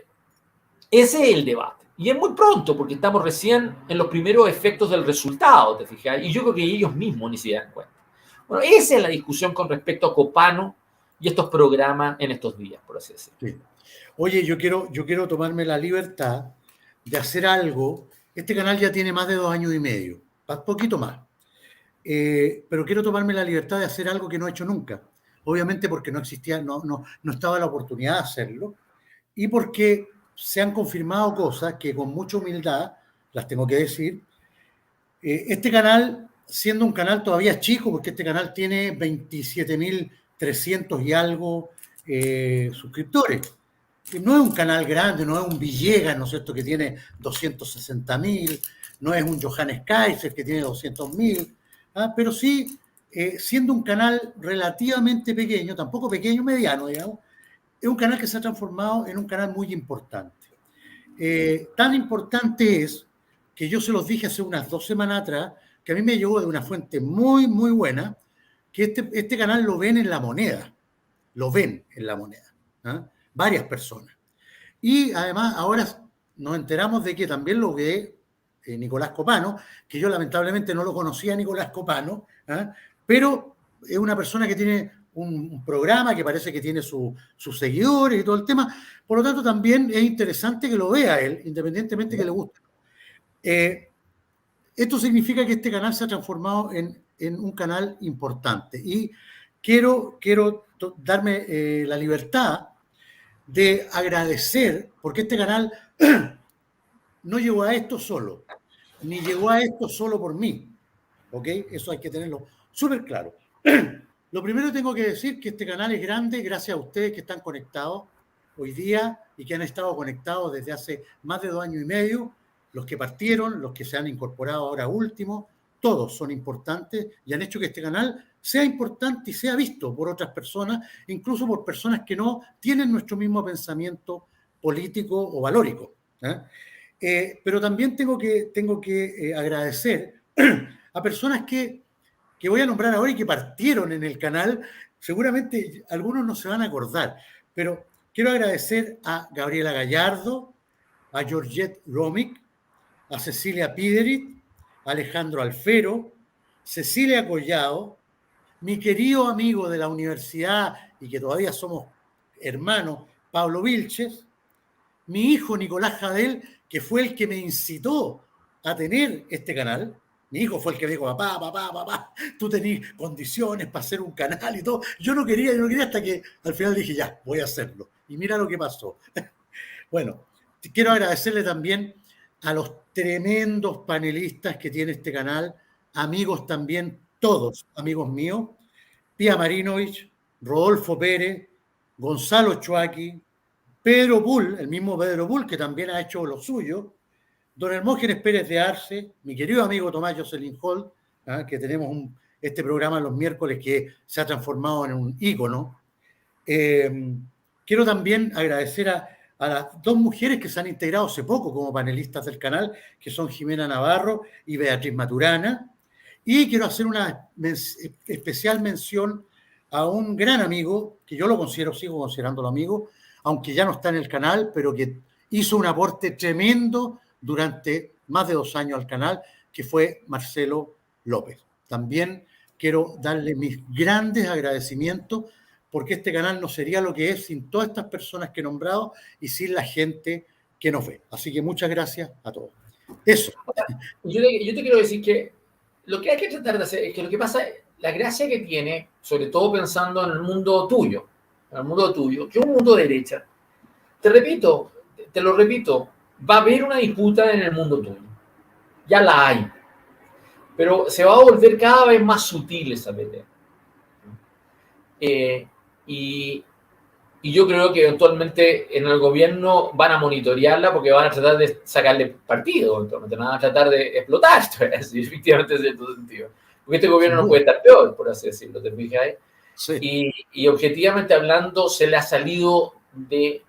ese es el debate. Y es muy pronto, porque estamos recién en los primeros efectos del resultado, ¿te fijas? Y yo creo que ellos mismos ni se dan cuenta. Bueno, esa es la discusión con respecto a Copano y estos programas en estos días, por así decirlo. Sí. Oye, yo quiero tomarme la libertad de hacer algo. Este canal ya tiene más de 2 años y medio, un poquito más. Pero quiero tomarme la libertad de hacer algo que no he hecho nunca. Obviamente porque no existía, no estaba la oportunidad de hacerlo. Y porque se han confirmado cosas que con mucha humildad, las tengo que decir. Este canal, siendo un canal todavía chico, porque este canal tiene 27.300 y algo suscriptores. No es un canal grande, no es un Villegas, ¿no es cierto?, que tiene 260.000, no es un Johannes Kaiser que tiene 200.000, pero sí, siendo un canal relativamente pequeño, tampoco pequeño, mediano, digamos, es un canal que se ha transformado en un canal muy importante. Tan importante es que yo se los dije hace unas 2 semanas atrás, que a mí me llegó de una fuente muy, muy buena, que este canal lo ven en La Moneda, varias personas. Y además ahora nos enteramos de que también lo ve Nicolás Copano, que yo lamentablemente no lo conocía a Nicolás Copano, pero es una persona que tiene un programa que parece que tiene sus seguidores y todo el tema. Por lo tanto, también es interesante que lo vea él, independientemente que le guste. Esto significa que este canal se ha transformado en un canal importante. Y quiero darme la libertad de agradecer, porque este canal no llegó a esto solo, ni llegó a esto solo por mí, ¿ok? Eso hay que tenerlo súper claro. Lo primero tengo que decir que este canal es grande gracias a ustedes que están conectados hoy día y que han estado conectados desde hace más de 2 años y medio, los que partieron, los que se han incorporado ahora último, todos son importantes y han hecho que este canal sea importante y sea visto por otras personas, incluso por personas que no tienen nuestro mismo pensamiento político o valórico. Pero también tengo que agradecer a personas que voy a nombrar ahora y que partieron en el canal. Seguramente algunos no se van a acordar, pero quiero agradecer a Gabriela Gallardo, a Georgette Romick, a Cecilia Piderit, a Alejandro Alfero, Cecilia Collado, mi querido amigo de la universidad y que todavía somos hermanos, Pablo Vilches, mi hijo Nicolás Jadel, que fue el que me incitó a tener este canal. Mi hijo fue el que me dijo, papá, tú tenés condiciones para hacer un canal y todo. Yo no quería hasta que al final dije, ya, voy a hacerlo. Y mira lo que pasó. Bueno, quiero agradecerle también a los tremendos panelistas que tiene este canal, amigos también, todos amigos míos, Pía Marinovich, Rodolfo Pérez, Gonzalo Chuaki, Pedro Bull, el mismo Pedro Bull, que también ha hecho lo suyo, don Hermógenes Pérez de Arce, mi querido amigo Tomás Jocelyn Holt, que tenemos este programa los miércoles que se ha transformado en un ícono. Quiero también agradecer a las 2 mujeres que se han integrado hace poco como panelistas del canal, que son Jimena Navarro y Beatriz Maturana. Y quiero hacer una especial mención a un gran amigo, que yo lo considero, sigo considerándolo amigo, aunque ya no está en el canal, pero que hizo un aporte tremendo durante más de 2 años al canal, que fue Marcelo López. También quiero darle mis grandes agradecimientos, porque este canal no sería lo que es sin todas estas personas que he nombrado y sin la gente que nos ve. Así que muchas gracias a todos. Eso. Yo te quiero decir que lo que hay que tratar de hacer es que lo que pasa, la gracia que tiene, sobre todo pensando en el mundo tuyo, que es un mundo de derecha, te lo repito, va a haber una disputa en el mundo tuyo. Ya la hay. Pero se va a volver cada vez más sutil esa pelea. Y y yo creo que eventualmente en el gobierno van a monitorearla porque van a tratar de sacarle partido, eventualmente van a tratar de explotar, efectivamente en cierto sentido. Porque este gobierno no puede estar peor, por así decirlo, ¿te fijas? Sí. Y objetivamente hablando, se le ha salido de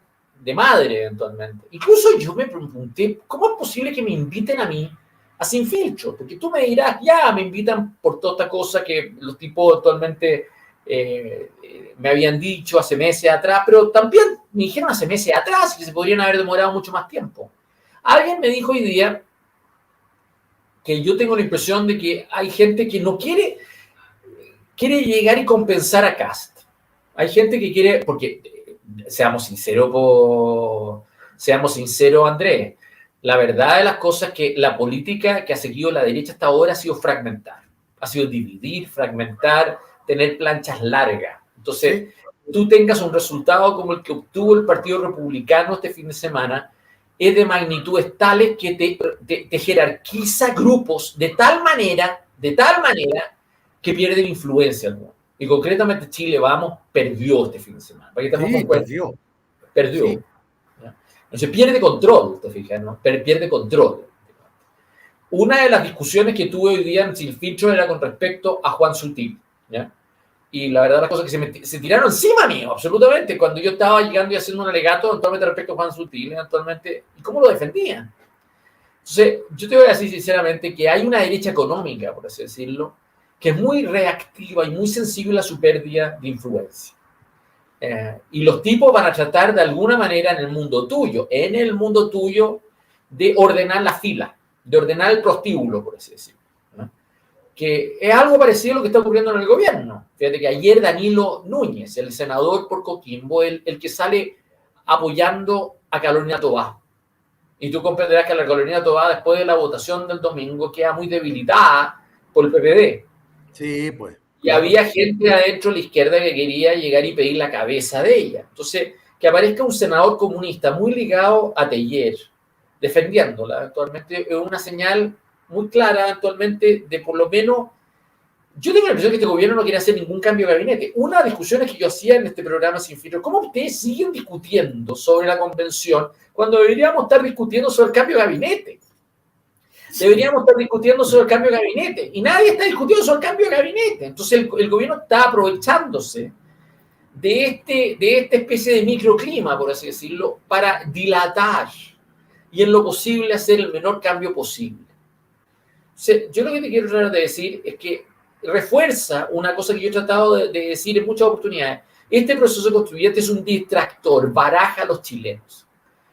madre eventualmente. Incluso yo me pregunté, ¿cómo es posible que me inviten a mí a Sin Filtro? Porque tú me dirás, ya, me invitan por toda esta cosa que los tipos actualmente me habían dicho hace meses atrás, pero también me dijeron hace meses atrás que se podrían haber demorado mucho más tiempo. Alguien me dijo hoy día que yo tengo la impresión de que hay gente que no quiere llegar y compensar a Kast. Hay gente que quiere, porque seamos sinceros, Andrés, la verdad de las cosas es que la política que ha seguido la derecha hasta ahora ha sido fragmentar, ha sido dividir, fragmentar, tener planchas largas. Entonces, tú tengas un resultado como el que obtuvo el Partido Republicano este fin de semana, es de magnitudes tales que te jerarquiza grupos de tal manera que pierden influencia al mundo. Y concretamente Chile Vamos perdió este fin de semana. ¿Para qué estamos con cuenta? Perdió. Sí. Entonces pierde control, te fijas, ¿no? Pierde control. Una de las discusiones que tuve hoy día en Sin Filtro era con respecto a Juan Sutil, ¿ya? Y la verdad las cosas que se tiraron encima mío, absolutamente, cuando yo estaba llegando y haciendo un alegato actualmente respecto a Juan Sutil, actualmente, y cómo lo defendían. Entonces, yo te voy a decir sinceramente que hay una derecha económica, por así decirlo, que es muy reactiva y muy sensible a su pérdida de influencia. Y los tipos van a tratar de alguna manera en el mundo tuyo, de ordenar la fila, de ordenar el prostíbulo, por así decirlo, ¿no? Que es algo parecido a lo que está ocurriendo en el gobierno. Fíjate que ayer Danilo Núñez, el senador por Coquimbo, el que sale apoyando a Carolina Tobar. Y tú comprenderás que la Carolina Tobar, después de la votación del domingo, queda muy debilitada por el PPD. Sí, pues. Y había gente adentro de la izquierda que quería llegar y pedir la cabeza de ella. Entonces, que aparezca un senador comunista muy ligado a Teller, defendiéndola actualmente, es una señal muy clara actualmente de por lo menos, yo tengo la impresión que este gobierno no quiere hacer ningún cambio de gabinete. Una de las discusiones que yo hacía en este programa Sin Filtro, ¿cómo ustedes siguen discutiendo sobre la convención cuando deberíamos estar discutiendo sobre el cambio de gabinete? Deberíamos estar discutiendo sobre el cambio de gabinete y nadie está discutiendo sobre el cambio de gabinete. Entonces el gobierno está aprovechándose de esta especie de microclima, por así decirlo, para dilatar y en lo posible hacer el menor cambio posible. Entonces, yo lo que te quiero tratar de decir es que refuerza una cosa que yo he tratado de decir en muchas oportunidades. Este proceso constituyente es un distractor, baraja a los chilenos.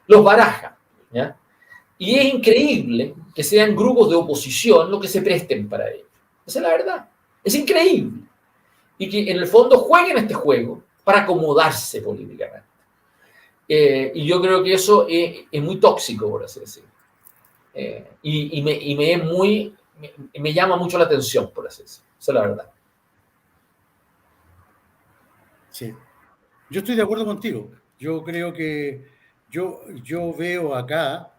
Los baraja, ¿ya? Y es increíble que sean grupos de oposición los que se presten para ello. Esa es la verdad. Es increíble. Y que en el fondo jueguen este juego para acomodarse políticamente. Y yo creo que eso es muy tóxico, por así decirlo. Y me llama mucho la atención, por así decirlo. Esa es la verdad. Sí. Yo estoy de acuerdo contigo. Yo creo que yo veo acá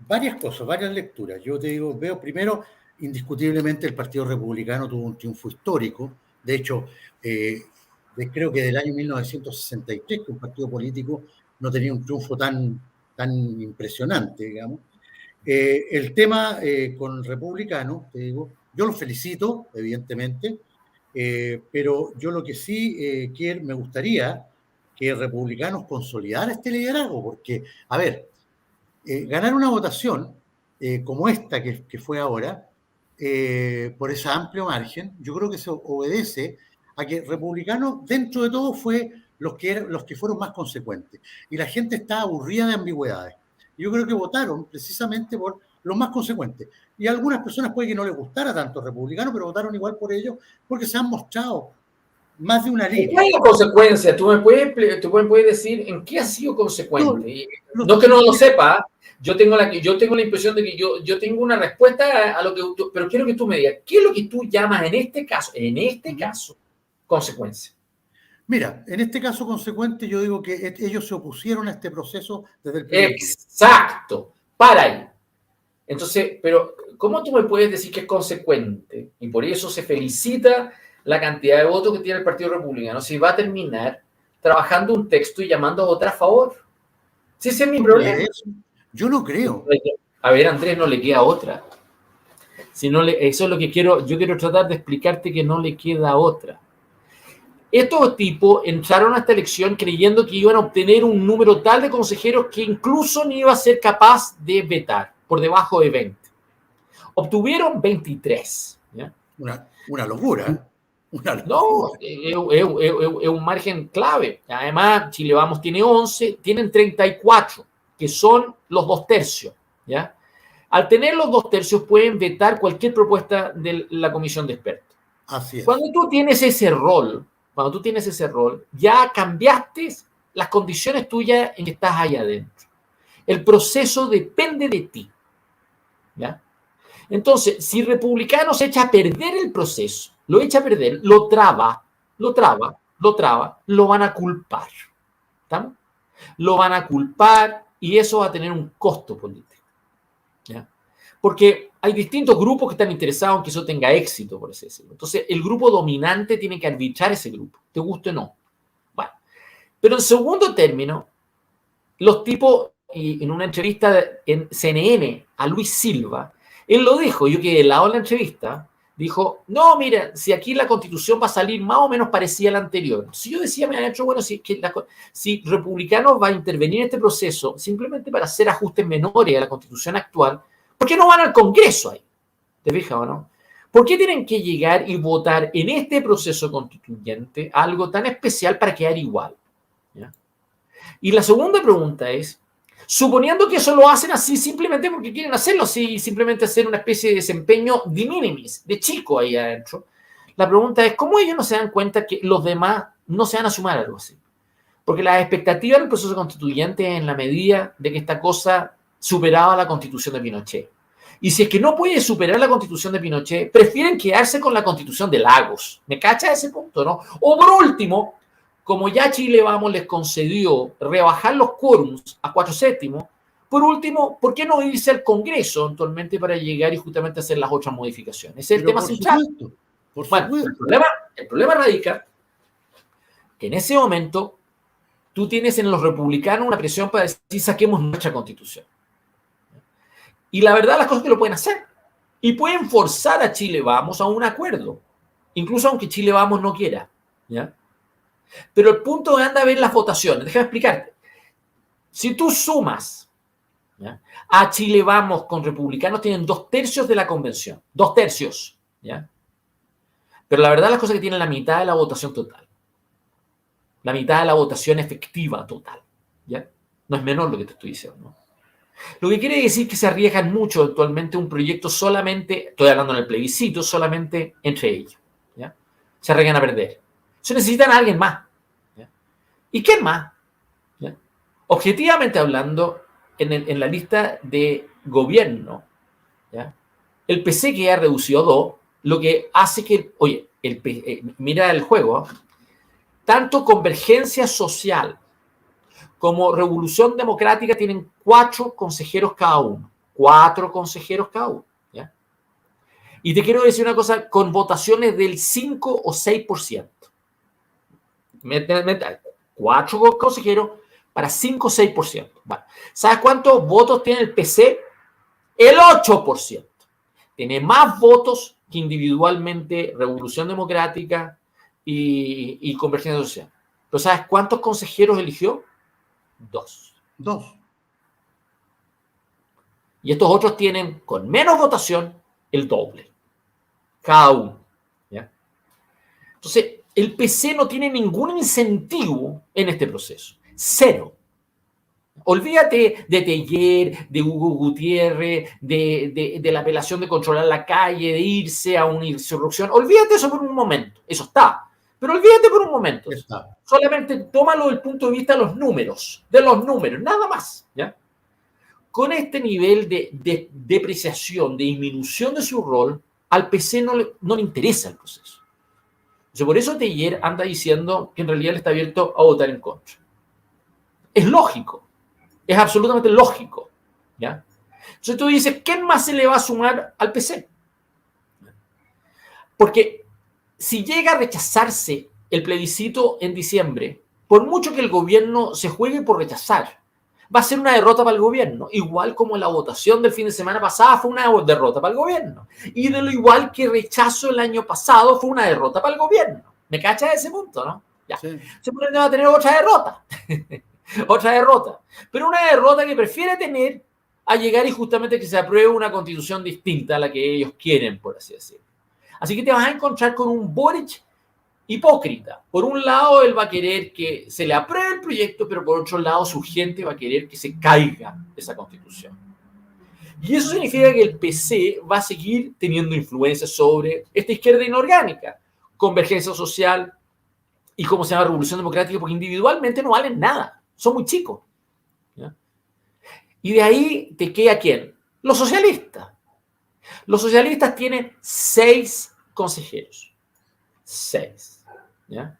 varias cosas, varias lecturas. Yo te digo, veo primero, indiscutiblemente el Partido Republicano tuvo un triunfo histórico. De hecho, creo que del año 1963, que un partido político no tenía un triunfo tan impresionante, digamos. El tema con Republicano, te digo, yo los felicito, evidentemente, pero yo lo que sí me gustaría que Republicanos consolidara este liderazgo, porque, a ver, ganar una votación como esta que fue ahora, por ese amplio margen, yo creo que se obedece a que Republicanos, dentro de todo, fue los que fueron más consecuentes. Y la gente está aburrida de ambigüedades. Yo creo que votaron precisamente por los más consecuentes. Y a algunas personas puede que no les gustara tanto Republicanos, pero votaron igual por ellos porque se han mostrado más de una línea. ¿Qué hay consecuencia? ¿Tú me puedes decir en qué ha sido consecuente? No que no lo sepa. Yo tengo la impresión de que yo tengo una respuesta a lo que pero quiero que tú me digas, ¿qué es lo que tú llamas en este caso, consecuencia? Mira, en este caso consecuente yo digo que ellos se opusieron a este proceso desde el primer día. Exacto, para ahí. Entonces, pero ¿cómo tú me puedes decir que es consecuente? Y por eso se felicita la cantidad de votos que tiene el Partido Republicano. Si va a terminar trabajando un texto y llamando a votar a favor. Si ese es mi problema. Yo no creo. A ver, Andrés, no le queda otra. Si no eso es lo que quiero. Yo quiero tratar de explicarte que no le queda otra. Estos tipos entraron a esta elección creyendo que iban a obtener un número tal de consejeros que incluso no iba a ser capaz de vetar, por debajo de 20. Obtuvieron 23. ¿Ya? Una locura. No, es un margen clave. Además, Chile Vamos tiene 11, tienen 34, que son los 2/3. ¿Ya? Al tener los 2/3 pueden vetar cualquier propuesta de la comisión de expertos. Así es. Cuando tú tienes ese rol, ya cambiaste las condiciones tuyas en que estás allá adentro. El proceso depende de ti. ¿Ya? Entonces, si Republicano se echa a perder el proceso, lo echa a perder, lo traba, lo van a culpar. ¿Estamos? Lo van a culpar y eso va a tener un costo político. ¿Ya? Porque hay distintos grupos que están interesados en que eso tenga éxito, por así decirlo. Entonces, el grupo dominante tiene que arbitrar ese grupo, te guste o no. Bueno, pero en segundo término, los tipos, y en una entrevista en CNN a Luis Silva, él lo dijo, yo quedé del lado de la entrevista, dijo, no, mira, si aquí la Constitución va a salir más o menos parecida a la anterior. Si yo decía, me han hecho, bueno, si Republicanos va a intervenir en este proceso simplemente para hacer ajustes menores a la Constitución actual, ¿por qué no van al Congreso ahí? ¿Te fijas o no? ¿Por qué tienen que llegar y votar en este proceso constituyente algo tan especial para quedar igual? ¿Ya? Y la segunda pregunta es, suponiendo que eso lo hacen así simplemente porque quieren hacerlo así, simplemente hacer una especie de desempeño de minimis, de chico ahí adentro, la pregunta es, ¿cómo ellos no se dan cuenta que los demás no se van a sumar a algo así? Porque las expectativas del proceso constituyente en la medida de que esta cosa superaba la Constitución de Pinochet. Y si es que no puede superar la Constitución de Pinochet, prefieren quedarse con la Constitución de Lagos. ¿Me cacha ese punto, no? O por último, como ya Chile Vamos les concedió rebajar los quórums a 4/7, por último, ¿por qué no irse al Congreso eventualmente para llegar y justamente hacer las otras modificaciones? Ese es el tema central. Bueno, el problema radica que en ese momento tú tienes en los republicanos una presión para decir saquemos nuestra Constitución. Y la verdad las cosas que lo pueden hacer. Y pueden forzar a Chile Vamos a un acuerdo. Incluso aunque Chile Vamos no quiera. ¿Ya? Pero el punto es anda a ver las votaciones. Déjame explicarte. Si tú sumas, ¿ya?, a Chile Vamos con republicanos, tienen 2/3 de la convención. 2/3. ¿Ya? Pero la verdad las cosas que tienen la mitad de la votación total. La mitad de la votación efectiva total. ¿Ya? No es menor lo que te estoy diciendo, ¿no? Lo que quiere decir que se arriesgan mucho eventualmente un proyecto solamente, estoy hablando en el plebiscito, solamente entre ellos. ¿Ya? Se arriesgan a perder. Se necesitan a alguien más. ¿Ya? ¿Y quién más? ¿Ya? Objetivamente hablando, en la lista de gobierno, ¿ya?, el PC queda reducido a 2, lo que hace que, oye, mira el juego, ¿eh? Tanto Convergencia Social como Revolución Democrática tienen 4 consejeros cada uno. 4 consejeros cada uno. ¿Ya? Y te quiero decir una cosa, con votaciones del 5 o 6%. 4 consejeros para 5 o 6%. Bueno, ¿sabes cuántos votos tiene el PC? El 8%. Tiene más votos que individualmente Revolución Democrática y Convergencia Social. Pero ¿sabes cuántos consejeros eligió? 2. Y estos otros tienen, con menos votación, el doble. Cada uno. ¿Ya? Entonces, el PC no tiene ningún incentivo en este proceso. 0. Olvídate de Teller, de Hugo Gutiérrez, de la apelación de controlar la calle, de irse a una insurrección. Olvídate eso por un momento. Eso está. Pero olvídate por un momento. Está. Solamente tómalo desde el punto de vista de los números, nada más. ¿Ya? Con este nivel de depreciación, de disminución de su rol, al PC no le interesa el proceso. Entonces, por eso Teller anda diciendo que en realidad le está abierto a votar en contra. Es lógico. Es absolutamente lógico. ¿Ya? Entonces tú dices, ¿quién más se le va a sumar al PC? Porque si llega a rechazarse el plebiscito en diciembre por mucho que el gobierno se juegue por rechazar, va a ser una derrota para el gobierno, igual como la votación del fin de semana pasada fue una derrota para el gobierno, y de lo igual que rechazo el año pasado fue una derrota para el gobierno. ¿Me cachas ese punto, no? Ya. Sí. Seguramente va a tener otra derrota, otra derrota, pero una derrota que prefiere tener a llegar y justamente que se apruebe una constitución distinta a la que ellos quieren, por así decirlo. Así que te vas a encontrar con un Boric hipócrita. Por un lado, él va a querer que se le apruebe el proyecto, pero por otro lado, su gente va a querer que se caiga esa constitución. Y eso significa que el PC va a seguir teniendo influencia sobre esta izquierda inorgánica, convergencia social y, ¿cómo se llama?, revolución democrática, porque individualmente no valen nada, son muy chicos. ¿Ya? Y de ahí te queda ¿quién? Los socialistas. Los socialistas tienen 6 consejeros. 6. ¿Ya?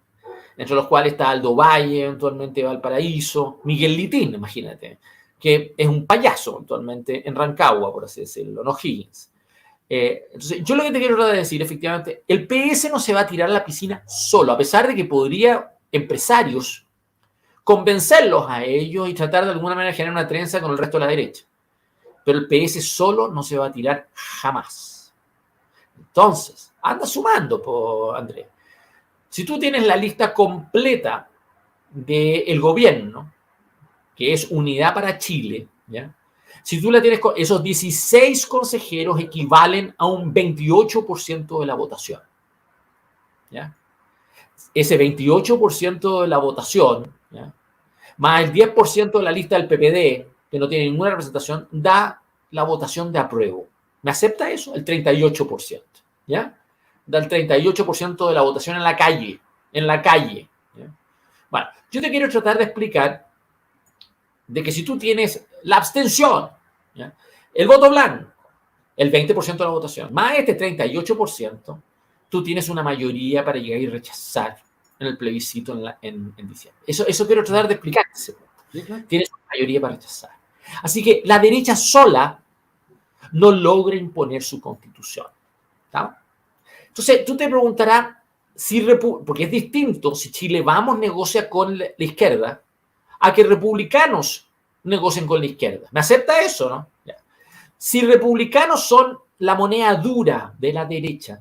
Entre los cuales está Aldo Valle, eventualmente Valparaíso, Miguel Litín, imagínate, que es un payaso eventualmente en Rancagua, por así decirlo, no Higgins. Entonces, yo lo que te quiero decir, efectivamente, el PS no se va a tirar a la piscina solo, a pesar de que podría empresarios convencerlos a ellos y tratar de alguna manera de generar una trenza con el resto de la derecha. Pero el PS solo no se va a tirar jamás. Entonces, anda sumando, Andrés. Si tú tienes la lista completa del gobierno, que es Unidad para Chile, ¿ya? Si tú la tienes con esos 16 consejeros equivalen a un 28% de la votación. ¿Ya? Ese 28% de la votación, ¿ya?, más el 10% de la lista del PPD, que no tiene ninguna representación, da la votación de apruebo. ¿Me acepta eso? El 38%. ¿Ya? Da el 38% de la votación en la calle. En la calle. ¿Ya? Bueno, yo te quiero tratar de explicar de que si tú tienes la abstención, ¿ya?, el voto blanco, el 20% de la votación, más este 38%, tú tienes una mayoría para llegar y rechazar en el plebiscito en diciembre. Eso quiero tratar de explicarte. Sí, claro. Tienes una mayoría para rechazar. Así que la derecha sola no logra imponer su constitución. ¿Está? Entonces, tú te preguntarás, porque es distinto si Chile Vamos negocia con la izquierda a que republicanos negocien con la izquierda. ¿Me acepta eso, no? Ya. Si republicanos son la moneda dura de la derecha,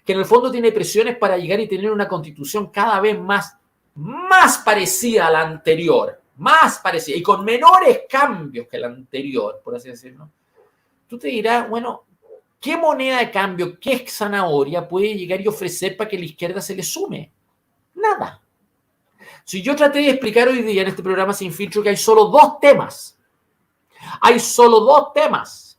que en el fondo tiene presiones para llegar y tener una constitución cada vez más parecida a la anterior, más parecida y con menores cambios que la anterior, por así decirlo, tú te dirás, bueno, ¿qué moneda de cambio, qué zanahoria puede llegar y ofrecer para que la izquierda se le sume? Nada. Si yo traté de explicar hoy día en este programa Sin Filtro que hay solo 2 temas. Hay solo 2 temas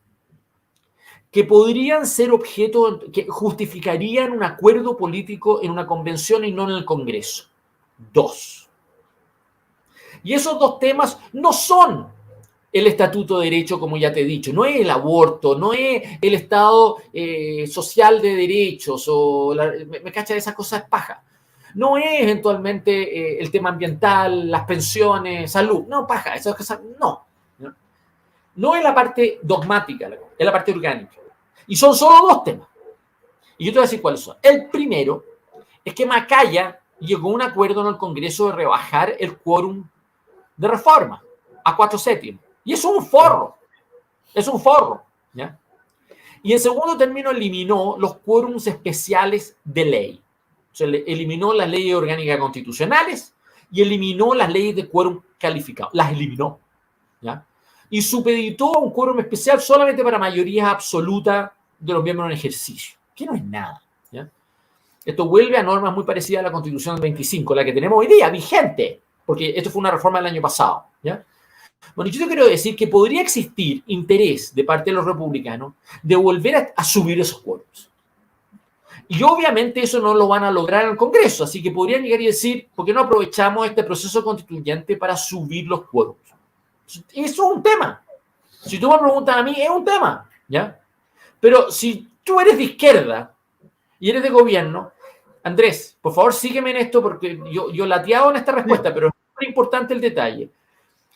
que podrían ser objeto, que justificarían un acuerdo político en una convención y no en el Congreso. 2. Y esos 2 temas no son el Estatuto de Derecho, como ya te he dicho, no es el aborto, no es el Estado social de derechos, o me cacha de esas cosas paja. No es eventualmente el tema ambiental, las pensiones, salud, no, paja, esas cosas, no. No es la parte dogmática, es la parte orgánica. Y son solo 2 temas. Y yo te voy a decir cuáles son. El primero es que Macaya llegó a un acuerdo en el Congreso de rebajar el quórum de reforma a 4/7. Y es un forro. Es un forro. ¿Ya? Y en segundo término eliminó los quórums especiales de ley. O sea, eliminó las leyes orgánicas constitucionales y eliminó las leyes de quórum calificado. Las eliminó. ¿Ya? Y supeditó un quórum especial solamente para mayoría absoluta de los miembros en ejercicio, que no es nada. ¿Ya? Esto vuelve a normas muy parecidas a la Constitución del 25, la que tenemos hoy día, vigente, porque esto fue una reforma del año pasado. ¿Ya? Bueno, yo te quiero decir que podría existir interés de parte de los republicanos de volver a subir esos quórums. Y obviamente eso no lo van a lograr en el Congreso, así que podrían llegar y decir, ¿por qué no aprovechamos este proceso constituyente para subir los quórums? Eso es un tema. Si tú me preguntas a mí, es un tema, ¿ya? Pero si tú eres de izquierda y eres de gobierno, Andrés, por favor sígueme en esto porque yo lateado en esta respuesta, pero es muy importante el detalle.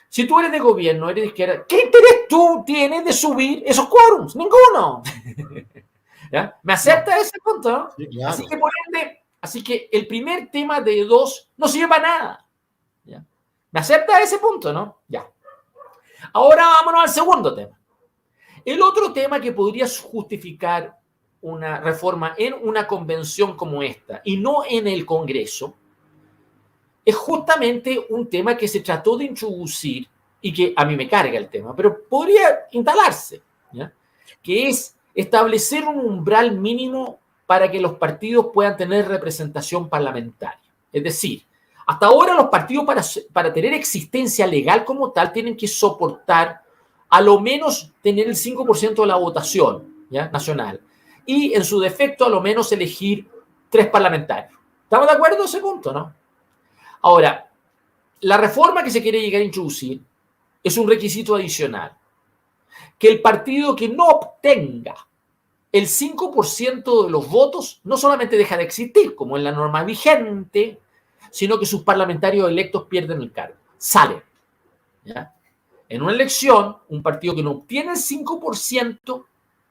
Si tú eres de gobierno, eres de izquierda, ¿qué interés tú tienes de subir esos quórums? Ninguno. ¿Ya? ¿Me acepta ese punto? ¿No? Sí, claro. Así que por ende, el primer tema de 2 no sirve para nada. ¿Ya? ¿Me acepta ese punto, no? Ya. Ahora vámonos al segundo tema. El otro tema que podría justificar una reforma en una convención como esta y no en el Congreso es justamente un tema que se trató de introducir y que a mí me carga el tema, pero podría instalarse, ¿ya? Que es establecer un umbral mínimo para que los partidos puedan tener representación parlamentaria. Es decir, hasta ahora los partidos para tener existencia legal como tal tienen que soportar a lo menos tener el 5% de la votación, ¿ya? Nacional. Y en su defecto a lo menos elegir 3 parlamentarios. ¿Estamos de acuerdo en ese punto, no? Ahora, la reforma que se quiere llegar a introducir es un requisito adicional. Que el partido que no obtenga el 5% de los votos no solamente deja de existir, como en la norma vigente, sino que sus parlamentarios electos pierden el cargo, salen. ¿Ya? En una elección, un partido que no obtiene el 5%,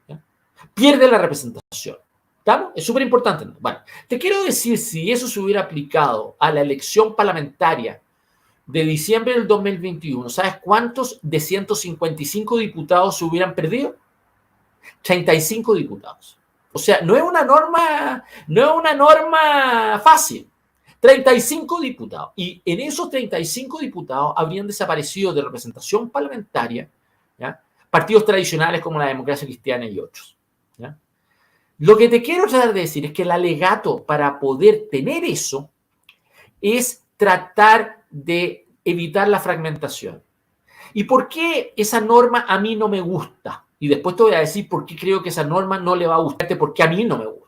¿ya? Pierde la representación. ¿Estamos? Es súper importante. Bueno, te quiero decir, si eso se hubiera aplicado a la elección parlamentaria de diciembre del 2021, ¿sabes cuántos de 155 diputados se hubieran perdido? 35 diputados. O sea, no es una norma fácil. 35 diputados. Y en esos 35 diputados habrían desaparecido de representación parlamentaria, ¿ya? Partidos tradicionales como la democracia cristiana y otros. ¿Ya? Lo que te quiero tratar de decir es que el alegato para poder tener eso es tratar de evitar la fragmentación. ¿Y por qué esa norma a mí no me gusta? Y después te voy a decir por qué creo que esa norma no le va a gustarte, porque a mí no me gusta.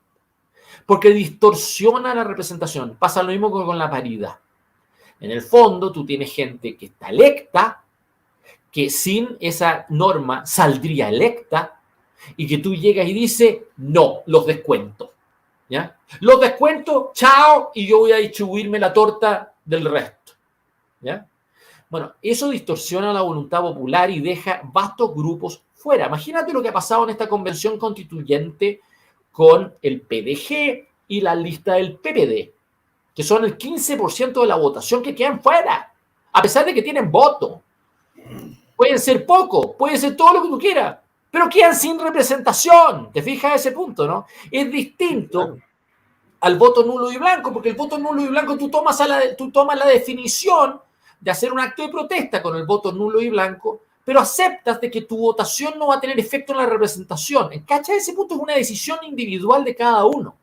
Porque distorsiona la representación. Pasa lo mismo con la paridad. En el fondo, tú tienes gente que está electa, que sin esa norma saldría electa, y que tú llegas y dices, no, los descuento. ¿Ya? Los descuento, chao, y yo voy a distribuirme la torta del resto. ¿Ya? Bueno, eso distorsiona la voluntad popular y deja vastos grupos fuera. Imagínate lo que ha pasado en esta convención constituyente con el PDG y la lista del PPD, que son el 15% de la votación que quedan fuera, a pesar de que tienen voto. Pueden ser poco, puede ser todo lo que tú quieras, pero quedan sin representación. ¿Te fijas ese punto, no? Es distinto al voto nulo y blanco, porque el voto nulo y blanco tú tomas la definición de hacer un acto de protesta con el voto nulo y blanco, pero aceptas de que tu votación no va a tener efecto en la representación. ¿Cachai? Ese punto es una decisión individual de cada uno.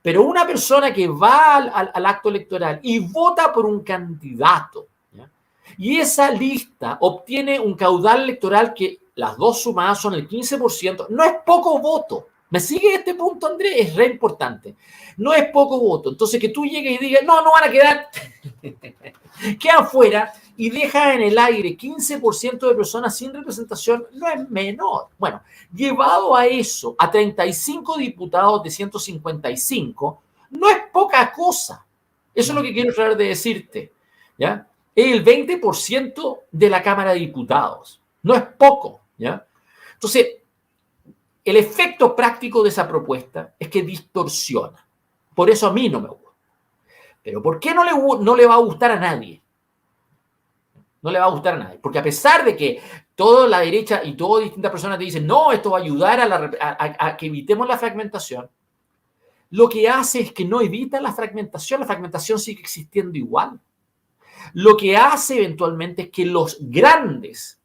Pero una persona que va al acto electoral y vota por un candidato, ¿ya? Y esa lista obtiene un caudal electoral que las dos sumadas son el 15%, no es poco voto. ¿Me sigue este punto, Andrés? Es re importante. No es poco voto. Entonces, que tú llegues y digas, no van a quedar, quedan fuera y dejas en el aire 15% de personas sin representación, no es menor. Bueno, llevado a eso, a 35 diputados de 155, no es poca cosa. Eso es lo que quiero tratar de decirte. ¿Ya? Es el 20% de la Cámara de Diputados. No es poco. ¿Ya? Entonces, el efecto práctico de esa propuesta es que distorsiona. Por eso a mí no me gusta. Pero ¿por qué no le va a gustar a nadie? No le va a gustar a nadie. Porque a pesar de que toda la derecha y todas distintas personas te dicen, no, esto va a ayudar a que evitemos la fragmentación, lo que hace es que no evita la fragmentación sigue existiendo igual. Lo que hace eventualmente es que los grandes,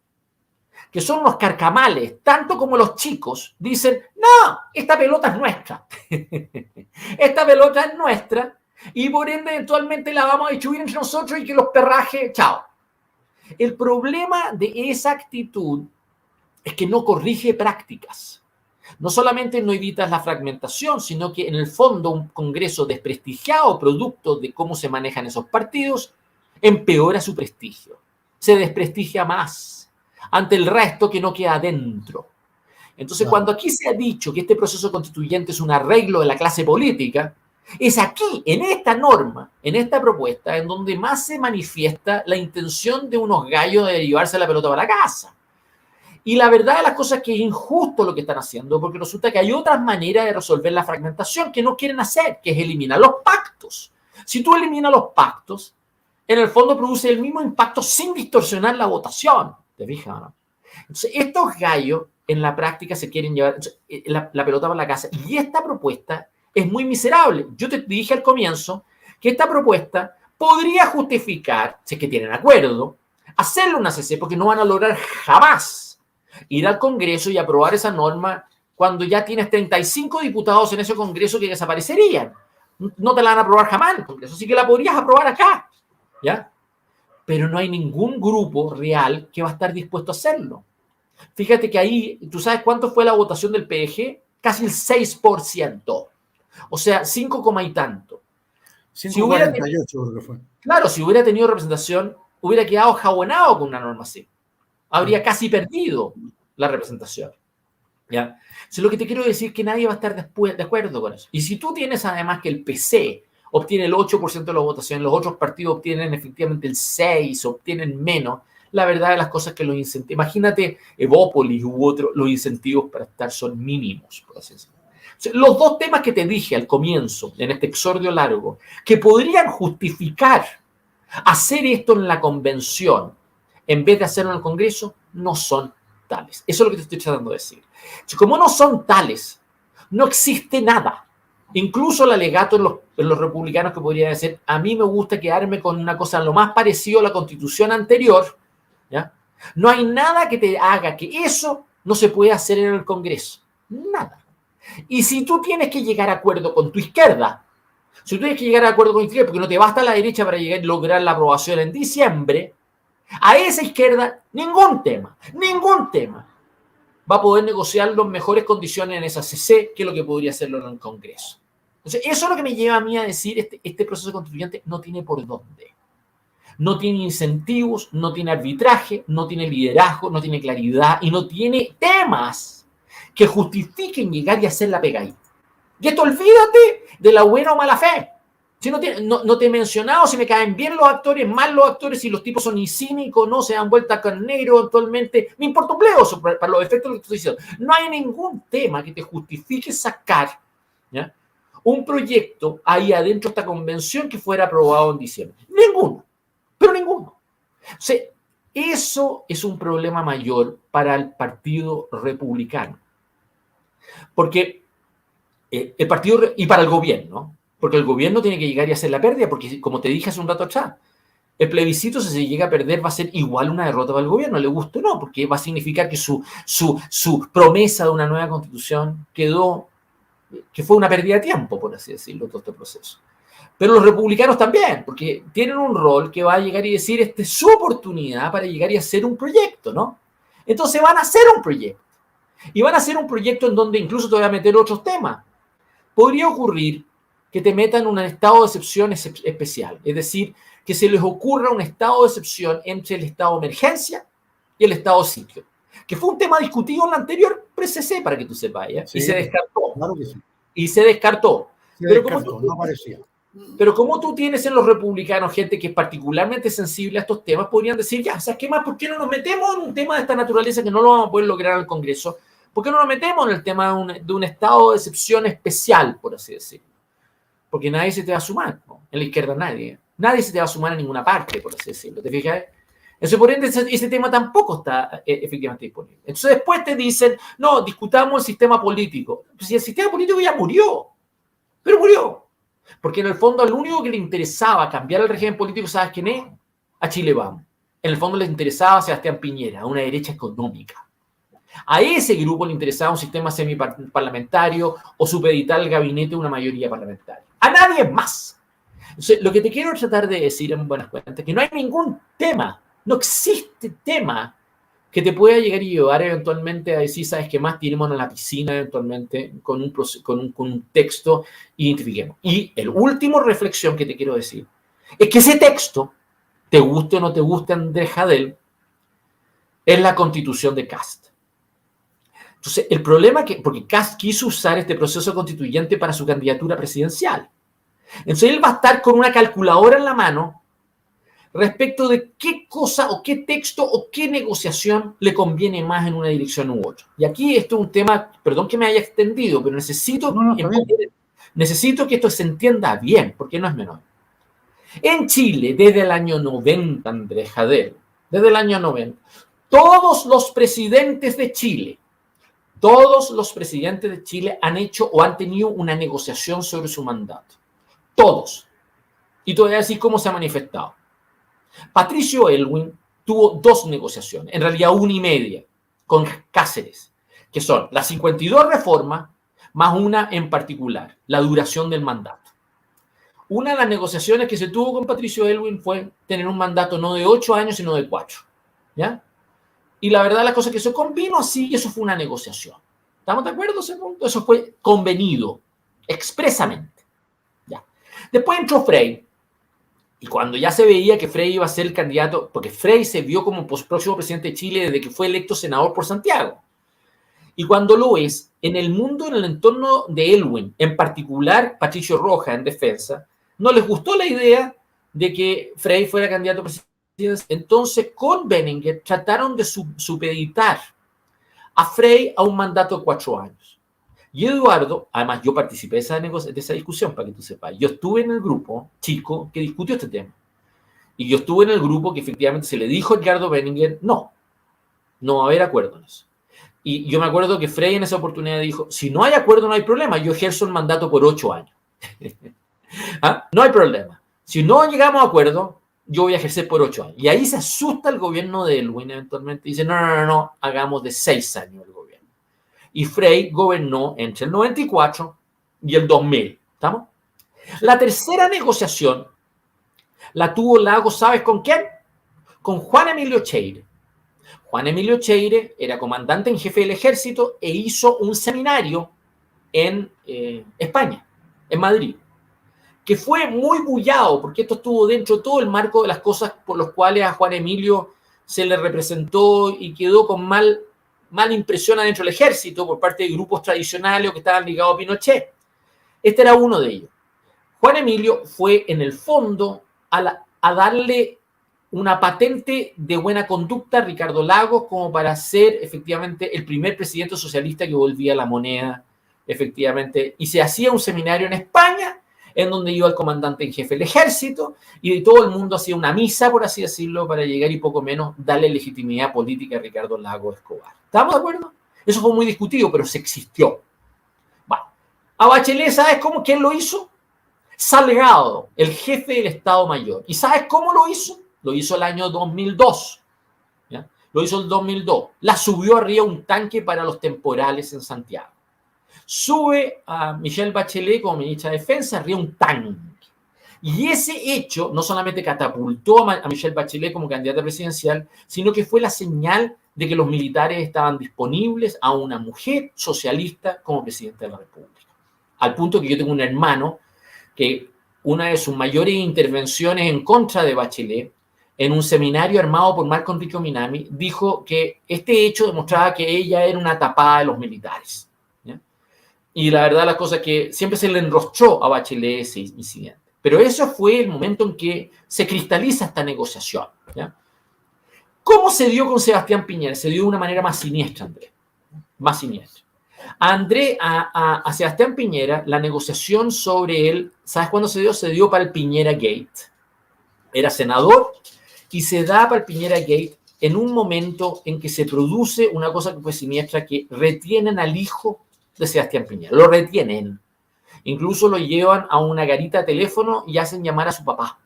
que son los carcamales, tanto como los chicos, dicen, no, esta pelota es nuestra. Esta pelota es nuestra y por ende eventualmente la vamos a distribuir entre nosotros y que los perrajes, chao. El problema de esa actitud es que no corrige prácticas. No solamente no evitas la fragmentación, sino que en el fondo un Congreso desprestigiado, producto de cómo se manejan esos partidos, empeora su prestigio. Se desprestigia más ante el resto que no queda adentro. Entonces, cuando aquí se ha dicho que este proceso constituyente es un arreglo de la clase política, es aquí, en esta norma, en esta propuesta, en donde más se manifiesta la intención de unos gallos de llevarse la pelota para la casa. Y la verdad de las cosas es que es injusto lo que están haciendo, porque resulta que hay otras maneras de resolver la fragmentación que no quieren hacer, que es eliminar los pactos. Si tú eliminas los pactos, en el fondo produce el mismo impacto sin distorsionar la votación. ¿Te fijas o no? Entonces, estos gallos en la práctica se quieren llevar la pelota para la casa. Y esta propuesta es muy miserable. Yo te dije al comienzo que esta propuesta podría justificar, si es que tienen acuerdo, hacerle una CC, porque no van a lograr jamás ir al Congreso y aprobar esa norma cuando ya tienes 35 diputados en ese Congreso que desaparecerían. No te la van a aprobar jamás en el Congreso, así que la podrías aprobar acá, ¿ya? Pero no hay ningún grupo real que va a estar dispuesto a hacerlo. Fíjate que ahí, ¿tú sabes cuánto fue la votación del PDG? Casi el 6%. O sea, 5, y tanto. 5,48 creo que fue. Claro, si hubiera tenido representación, hubiera quedado jabonado con una norma así. Habría casi perdido la representación. ¿Ya? Entonces, lo que te quiero decir es que nadie va a estar de acuerdo con eso. Y si tú tienes además que el PC obtiene el 8% de la votación, los otros partidos obtienen efectivamente el 6%, obtienen menos, la verdad de las cosas que los incentivos, imagínate Evópolis u otros, los incentivos para estar son mínimos, por así decirlo. O sea, los dos temas que te dije al comienzo, en este exordio largo, que podrían justificar hacer esto en la convención en vez de hacerlo en el Congreso, no son tales. Eso es lo que te estoy tratando de decir. Como no son tales, no existe nada. Incluso el alegato en los republicanos que podrían decir, a mí me gusta quedarme con una cosa lo más parecido a la Constitución anterior, ¿ya? No hay nada que te haga que eso no se pueda hacer en el Congreso. Nada. Y si tú tienes que llegar a acuerdo con tu izquierda, si tú tienes que llegar a acuerdo con tu izquierda, porque no te basta la derecha para llegar a lograr la aprobación en diciembre, a esa izquierda ningún tema va a poder negociar las mejores condiciones en esa CC que lo que podría hacerlo en el Congreso. Entonces, eso es lo que me lleva a mí a decir, este proceso constituyente no tiene por dónde. No tiene incentivos, no tiene arbitraje, no tiene liderazgo, no tiene claridad y no tiene temas que justifiquen llegar y hacer la pega ahí. Y esto olvídate de la buena o mala fe. Si no te he mencionado si me caen bien los actores, mal los actores, si los tipos son cínicos, no se dan vuelta con negro actualmente. Me importa un pleo para los efectos de lo que estoy diciendo. No hay ningún tema que te justifique sacar, ¿ya?, un proyecto ahí adentro de esta convención que fuera aprobado en diciembre. Ninguno. Pero ninguno. O sea, eso es un problema mayor para el Partido Republicano. Porque el partido, y para el gobierno, ¿no? Porque el gobierno tiene que llegar y hacer la pérdida, porque como te dije hace un rato atrás, el plebiscito, si se llega a perder, va a ser igual una derrota para el gobierno, le guste o no, porque va a significar que su promesa de una nueva constitución que fue una pérdida de tiempo, por así decirlo, todo este proceso. Pero los republicanos también, porque tienen un rol que va a llegar y decir, esta es su oportunidad para llegar y hacer un proyecto, ¿no? Entonces van a hacer un proyecto. Y van a hacer un proyecto en donde incluso te voy a meter otros temas. Podría ocurrir que te metan un estado de excepción especial. Es decir, que se les ocurra un estado de excepción entre el estado de emergencia y el estado de sitio. Que fue un tema discutido en la anterior pre-CC, para que tú sepas, ¿ya? Sí, y se descartó. Claro que sí. Y se descartó. No parecía. Pero como tú tienes en los republicanos gente que es particularmente sensible a estos temas, podrían decir, ya, ¿sabes qué más? ¿Por qué no nos metemos en un tema de esta naturaleza que no lo vamos a poder lograr en el Congreso? ¿Por qué no nos metemos en el tema de un estado de excepción especial, por así decirlo? Porque nadie se te va a sumar, ¿no? En la izquierda nadie. Nadie se te va a sumar en ninguna parte, por así decirlo. ¿Te fijas? Entonces, por ende, ese tema tampoco está efectivamente disponible. Entonces, después te dicen, no, discutamos el sistema político. Pues si el sistema político ya murió, pero murió. Porque en el fondo, al único que le interesaba cambiar el régimen político, ¿sabes quién es? A Chile Vamos. En el fondo le interesaba a Sebastián Piñera, a una derecha económica. A ese grupo le interesaba un sistema semiparlamentario o supeditar al gabinete una mayoría parlamentaria. A nadie más. Entonces, lo que te quiero tratar de decir en buenas cuentas es que no hay ningún tema, no existe tema que te pueda llegar y llevar eventualmente a decir, ¿sabes qué más? Tiremos a la piscina eventualmente con un texto y identifiquemos. Y el último reflexión que te quiero decir es que ese texto, te guste o no te guste Andrés Jadel, es la Constitución de Kast. Entonces, el problema porque Kast quiso usar este proceso constituyente para su candidatura presidencial. Entonces, él va a estar con una calculadora en la mano respecto de qué cosa o qué texto o qué negociación le conviene más en una dirección u otra. Y aquí esto es un tema, perdón que me haya extendido, pero necesito que esto se entienda bien, porque no es menor. En Chile, desde el año 90, Andrés Jadel, desde el año 90, todos los presidentes de Chile han hecho o han tenido una negociación sobre su mandato. Todos. Y te voy a decir cómo se ha manifestado. Patricio Aylwin tuvo 2 negociaciones, en realidad 1 y media, con Cáceres, que son las 52 reformas más una en particular, la duración del mandato. Una de las negociaciones que se tuvo con Patricio Aylwin fue tener un mandato no de 8 años, sino de 4. ¿Ya? Y la verdad, la cosa que se convino así, y eso fue una negociación. ¿Estamos de acuerdo en ese punto? Eso fue convenido, expresamente. ¿Ya? Después entró Frei, y cuando ya se veía que Frei iba a ser el candidato, porque Frei se vio como próximo presidente de Chile desde que fue electo senador por Santiago. Y cuando lo es, en el mundo, en el entorno de Aylwin, en particular Patricio Rojas en defensa, no les gustó la idea de que Frei fuera candidato a presidente. Entonces, con Benninger trataron de supeditar a Frei a un mandato de 4 años. Y Eduardo, además yo participé de esa discusión, para que tú sepas. Yo estuve en el grupo chico que discutió este tema. Y yo estuve en el grupo que efectivamente se le dijo a Edgardo Benninger, no va a haber acuerdo en eso. Y yo me acuerdo que Frei en esa oportunidad dijo, si no hay acuerdo no hay problema, yo ejerzo el mandato por 8 años. ¿Ah? No hay problema. Si no llegamos a acuerdo, yo voy a ejercer por 8 años. Y ahí se asusta el gobierno de Aylwin eventualmente. Dice, no, hagamos de 6 años el gobierno. Y Frei gobernó entre el 94 y el 2000. ¿Estamos? La tercera negociación la tuvo Lagos, ¿sabes con quién? Con Juan Emilio Cheire. Juan Emilio Cheire era comandante en jefe del ejército e hizo un seminario en España, en Madrid, que fue muy bullado, porque esto estuvo dentro de todo el marco de las cosas por las cuales a Juan Emilio se le representó y quedó con mala impresión adentro del ejército por parte de grupos tradicionales o que estaban ligados a Pinochet. Este era uno de ellos. Juan Emilio fue, en el fondo, a darle una patente de buena conducta a Ricardo Lagos como para ser efectivamente el primer presidente socialista que volvía a la moneda, efectivamente, y se hacía un seminario en España en donde iba el comandante en jefe del ejército y todo el mundo hacía una misa, por así decirlo, para llegar y poco menos darle legitimidad política a Ricardo Lagos Escobar. ¿Estamos de acuerdo? Eso fue muy discutido, pero se existió. Bueno, a Bachelet, ¿sabes quién lo hizo? Salgado, el jefe del Estado Mayor. ¿Y sabes cómo lo hizo? Lo hizo el año 2002. ¿Ya? Lo hizo el 2002. La subió arriba un tanque para los temporales en Santiago. Sube a Michelle Bachelet como ministra de Defensa arriba un tanque. Y ese hecho no solamente catapultó a Michelle Bachelet como candidata presidencial, sino que fue la señal de que los militares estaban disponibles a una mujer socialista como presidenta de la República. Al punto que yo tengo un hermano que una de sus mayores intervenciones en contra de Bachelet, en un seminario armado por Marco Enrique Minami, dijo que este hecho demostraba que ella era una tapada de los militares. ¿Ya? Y la verdad, la cosa es que siempre se le enrostró a Bachelet ese incidente. Pero eso fue el momento en que se cristaliza esta negociación. ¿Ya? ¿Cómo se dio con Sebastián Piñera? Se dio de una manera más siniestra, Andrés. Más siniestra. A Sebastián Piñera, la negociación sobre él, ¿sabes cuándo se dio? Se dio para el Piñera Gate. Era senador y se da para el Piñera Gate en un momento en que se produce una cosa que fue siniestra, que retienen al hijo de Sebastián Piñera. Lo retienen. Incluso lo llevan a una garita de teléfono y hacen llamar a su papá.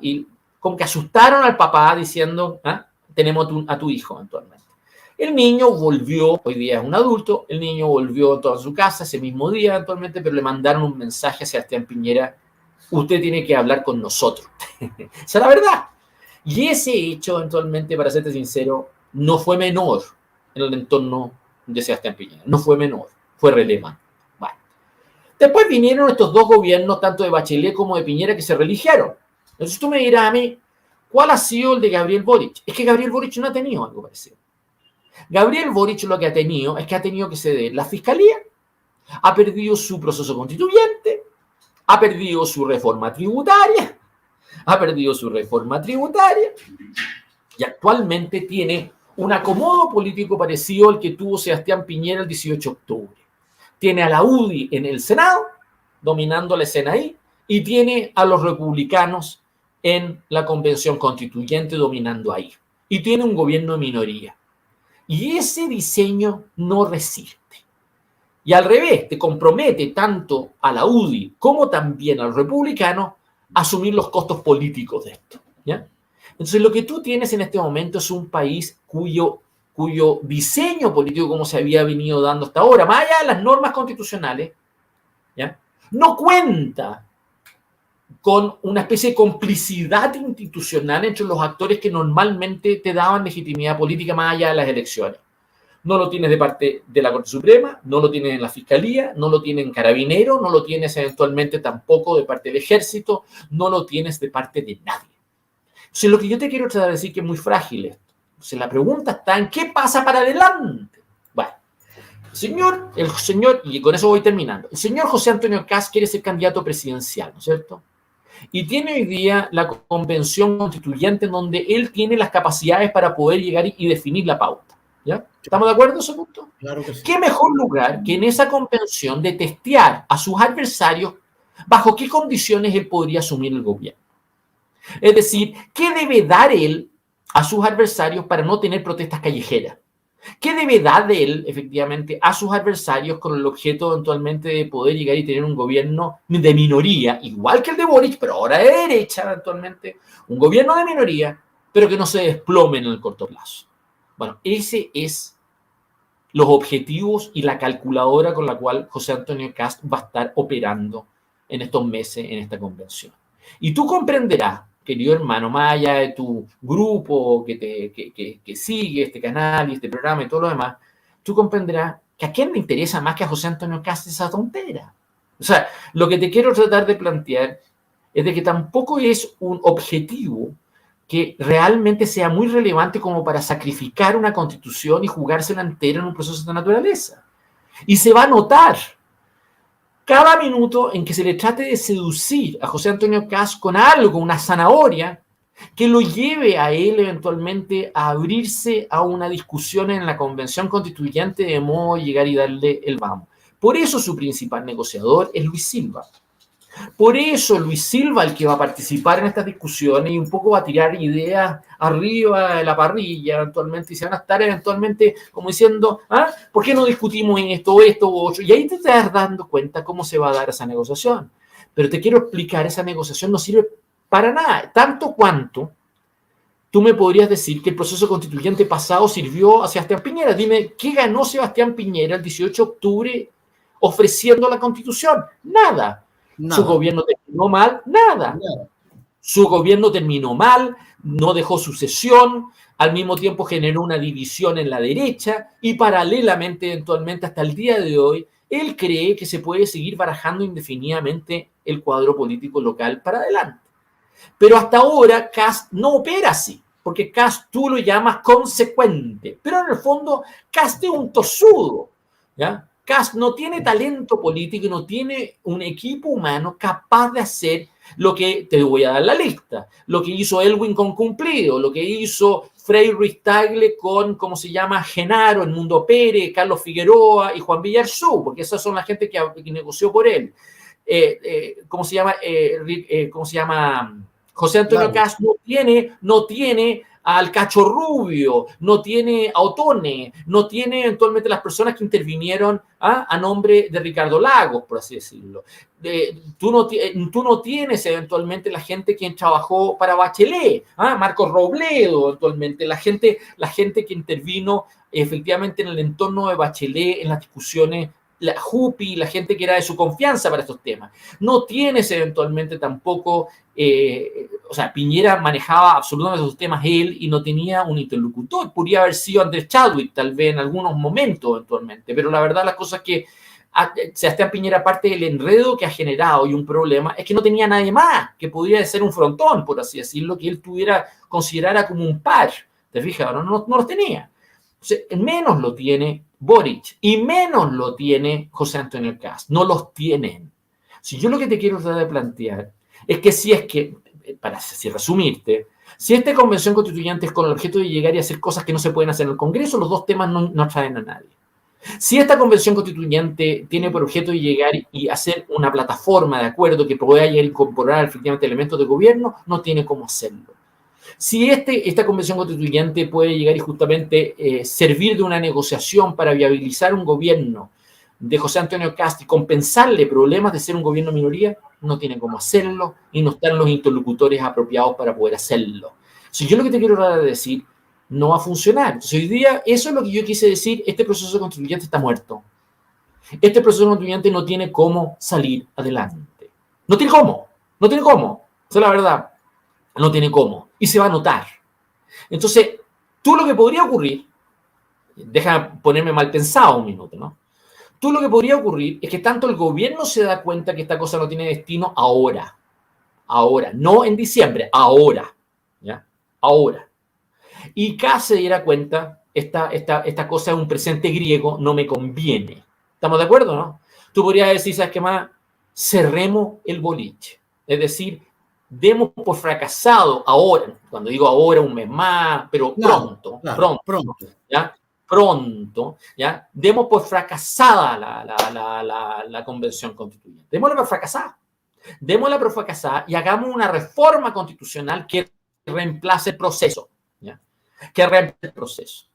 Y como que asustaron al papá diciendo, tenemos a tu hijo eventualmente. El niño volvió, hoy día es un adulto, el niño volvió a toda su casa ese mismo día eventualmente, pero le mandaron un mensaje a Sebastián Piñera: usted tiene que hablar con nosotros. Esa es la verdad. Y ese hecho eventualmente, para serte sincero, no fue menor en el entorno de Sebastián Piñera. No fue menor, fue relevante. Bueno. Después vinieron estos dos gobiernos, tanto de Bachelet como de Piñera, que se religieron. Entonces tú me dirás a mí, ¿cuál ha sido el de Gabriel Boric? Es que Gabriel Boric no ha tenido algo parecido. Gabriel Boric lo que ha tenido es que ha tenido que ceder la fiscalía, ha perdido su proceso constituyente, ha perdido su reforma tributaria, y actualmente tiene un acomodo político parecido al que tuvo Sebastián Piñera el 18 de octubre. Tiene a la UDI en el Senado, dominando la escena ahí, y tiene a los republicanos en la convención constituyente dominando ahí. Y tiene un gobierno de minoría. Y ese diseño no resiste. Y al revés, te compromete tanto a la UDI como también a los republicanos a asumir los costos políticos de esto, ¿ya? Entonces, lo que tú tienes en este momento es un país cuyo diseño político, como se había venido dando hasta ahora, más allá de las normas constitucionales, ¿ya?, no cuenta con una especie de complicidad institucional entre los actores que normalmente te daban legitimidad política más allá de las elecciones. No lo tienes de parte de la Corte Suprema, no lo tienes en la Fiscalía, no lo tienes en Carabineros, no lo tienes eventualmente tampoco de parte del Ejército, no lo tienes de parte de nadie. Entonces, lo que yo te quiero tratar de decir que es muy frágil esto. Entonces, la pregunta está en qué pasa para adelante. Bueno, el señor, y con eso voy terminando, el señor José Antonio Kast quiere ser candidato presidencial, ¿no es cierto? Y tiene hoy día la convención constituyente en donde él tiene las capacidades para poder llegar y definir la pauta, ¿ya? ¿Estamos de acuerdo en ese punto? Claro que sí. ¿Qué mejor lugar que en esa convención de testear a sus adversarios bajo qué condiciones él podría asumir el gobierno? Es decir, ¿qué debe dar él a sus adversarios para no tener protestas callejeras? ¿Qué debe dar de él, efectivamente, a sus adversarios con el objeto eventualmente de poder llegar y tener un gobierno de minoría, igual que el de Boric, pero ahora de derecha eventualmente, un gobierno de minoría, pero que no se desplome en el corto plazo? Bueno, ese es los objetivos y la calculadora con la cual José Antonio Kast va a estar operando en estos meses en esta convención. Y tú comprenderás, querido hermano, más allá de tu grupo que sigue este canal y este programa y todo lo demás, tú comprenderás que a quién le interesa más que a José Antonio Kast esa tontera. O sea, lo que te quiero tratar de plantear es de que tampoco es un objetivo que realmente sea muy relevante como para sacrificar una constitución y jugársela entera en un proceso de esta naturaleza. Y se va a notar cada minuto en que se le trate de seducir a José Antonio Kast con algo, una zanahoria, que lo lleve a él eventualmente a abrirse a una discusión en la convención constituyente de modo de llegar y darle el vamos. Por eso su principal negociador es Luis Silva. Por eso Luis Silva, el que va a participar en estas discusiones y un poco va a tirar ideas arriba de la parrilla eventualmente, y se van a estar eventualmente como diciendo, ¿por qué no discutimos en esto u otro? Y ahí te estás dando cuenta cómo se va a dar esa negociación. Pero te quiero explicar, esa negociación no sirve para nada, tanto cuanto tú me podrías decir que el proceso constituyente pasado sirvió a Sebastián Piñera. Dime, ¿qué ganó Sebastián Piñera el 18 de octubre ofreciendo la Constitución? Nada. Nada. Su gobierno terminó mal, nada. Su gobierno terminó mal, no dejó sucesión, al mismo tiempo generó una división en la derecha y paralelamente, eventualmente, hasta el día de hoy, él cree que se puede seguir barajando indefinidamente el cuadro político local para adelante. Pero hasta ahora Kast no opera así, porque Kast tú lo llamas consecuente, pero en el fondo Kast es un tosudo, ¿ya? Kast no tiene talento político y no tiene un equipo humano capaz de hacer lo que, te voy a dar la lista, lo que hizo Elwin con Cumplido, lo que hizo Frei Ruiz Tagle con, ¿cómo se llama?, Genaro, Edmundo Pérez, Carlos Figueroa y Juan Villarzú, porque esas son la gente que negoció por él. ¿Cómo se llama? José Antonio Kast no tiene al Cacho Rubio, no tiene a Otone, no tiene eventualmente las personas que intervinieron a nombre de Ricardo Lagos, por así decirlo. Tú no tienes eventualmente la gente que trabajó para Bachelet, Marcos Robledo, eventualmente, la gente que intervino efectivamente en el entorno de Bachelet, en las discusiones, la Jupi, la gente que era de su confianza para estos temas. No tienes eventualmente tampoco, Piñera manejaba absolutamente esos temas él y no tenía un interlocutor. Podría haber sido Andrés Chadwick, tal vez en algunos momentos eventualmente, pero la verdad las cosas que Sebastián Piñera, parte del enredo que ha generado y un problema, es que no tenía nadie más que pudiera ser un frontón, por así decirlo, que él considerara como un par. ¿Te fijas? No los tenía. Entonces, menos lo tiene Boric y menos lo tiene José Antonio Kast. No los tienen. Si yo lo que te quiero tratar de plantear es que, para así resumirte, si esta convención constituyente es con el objeto de llegar y hacer cosas que no se pueden hacer en el Congreso, los dos temas no atraen a nadie. Si esta convención constituyente tiene por objeto llegar y hacer una plataforma de acuerdo que pueda llegar a incorporar efectivamente elementos de gobierno, no tiene cómo hacerlo. Si esta convención constituyente puede llegar y justamente servir de una negociación para viabilizar un gobierno de José Antonio Kast y compensarle problemas de ser un gobierno minoría, no tiene cómo hacerlo y no están los interlocutores apropiados para poder hacerlo. Si yo lo que te quiero decir, no va a funcionar. Entonces, hoy día, eso es lo que yo quise decir, este proceso constituyente está muerto. Este proceso constituyente no tiene cómo salir adelante. No tiene cómo. No tiene cómo. Esa es la verdad. No tiene cómo. Y se va a notar. Entonces, tú lo que podría ocurrir, deja ponerme mal pensado un minuto, ¿no? Tú lo que podría ocurrir es que tanto el gobierno se da cuenta que esta cosa no tiene destino ahora. Ahora. No en diciembre. Ahora. ¿Ya? Ahora. Y Kast se diera cuenta, esta cosa es un presente griego, no me conviene. ¿Estamos de acuerdo, no? Tú podrías decir, ¿sabes qué más? Cerremos el boliche. Es decir, demos por fracasado ahora, cuando digo ahora, un mes más, pero pronto, ¿ya? Pronto, ¿ya? Demos por fracasada la convención constituyente. Démosla por fracasada. Démosla por fracasada y hagamos una reforma constitucional que reemplace el proceso. Que reemplace el proceso.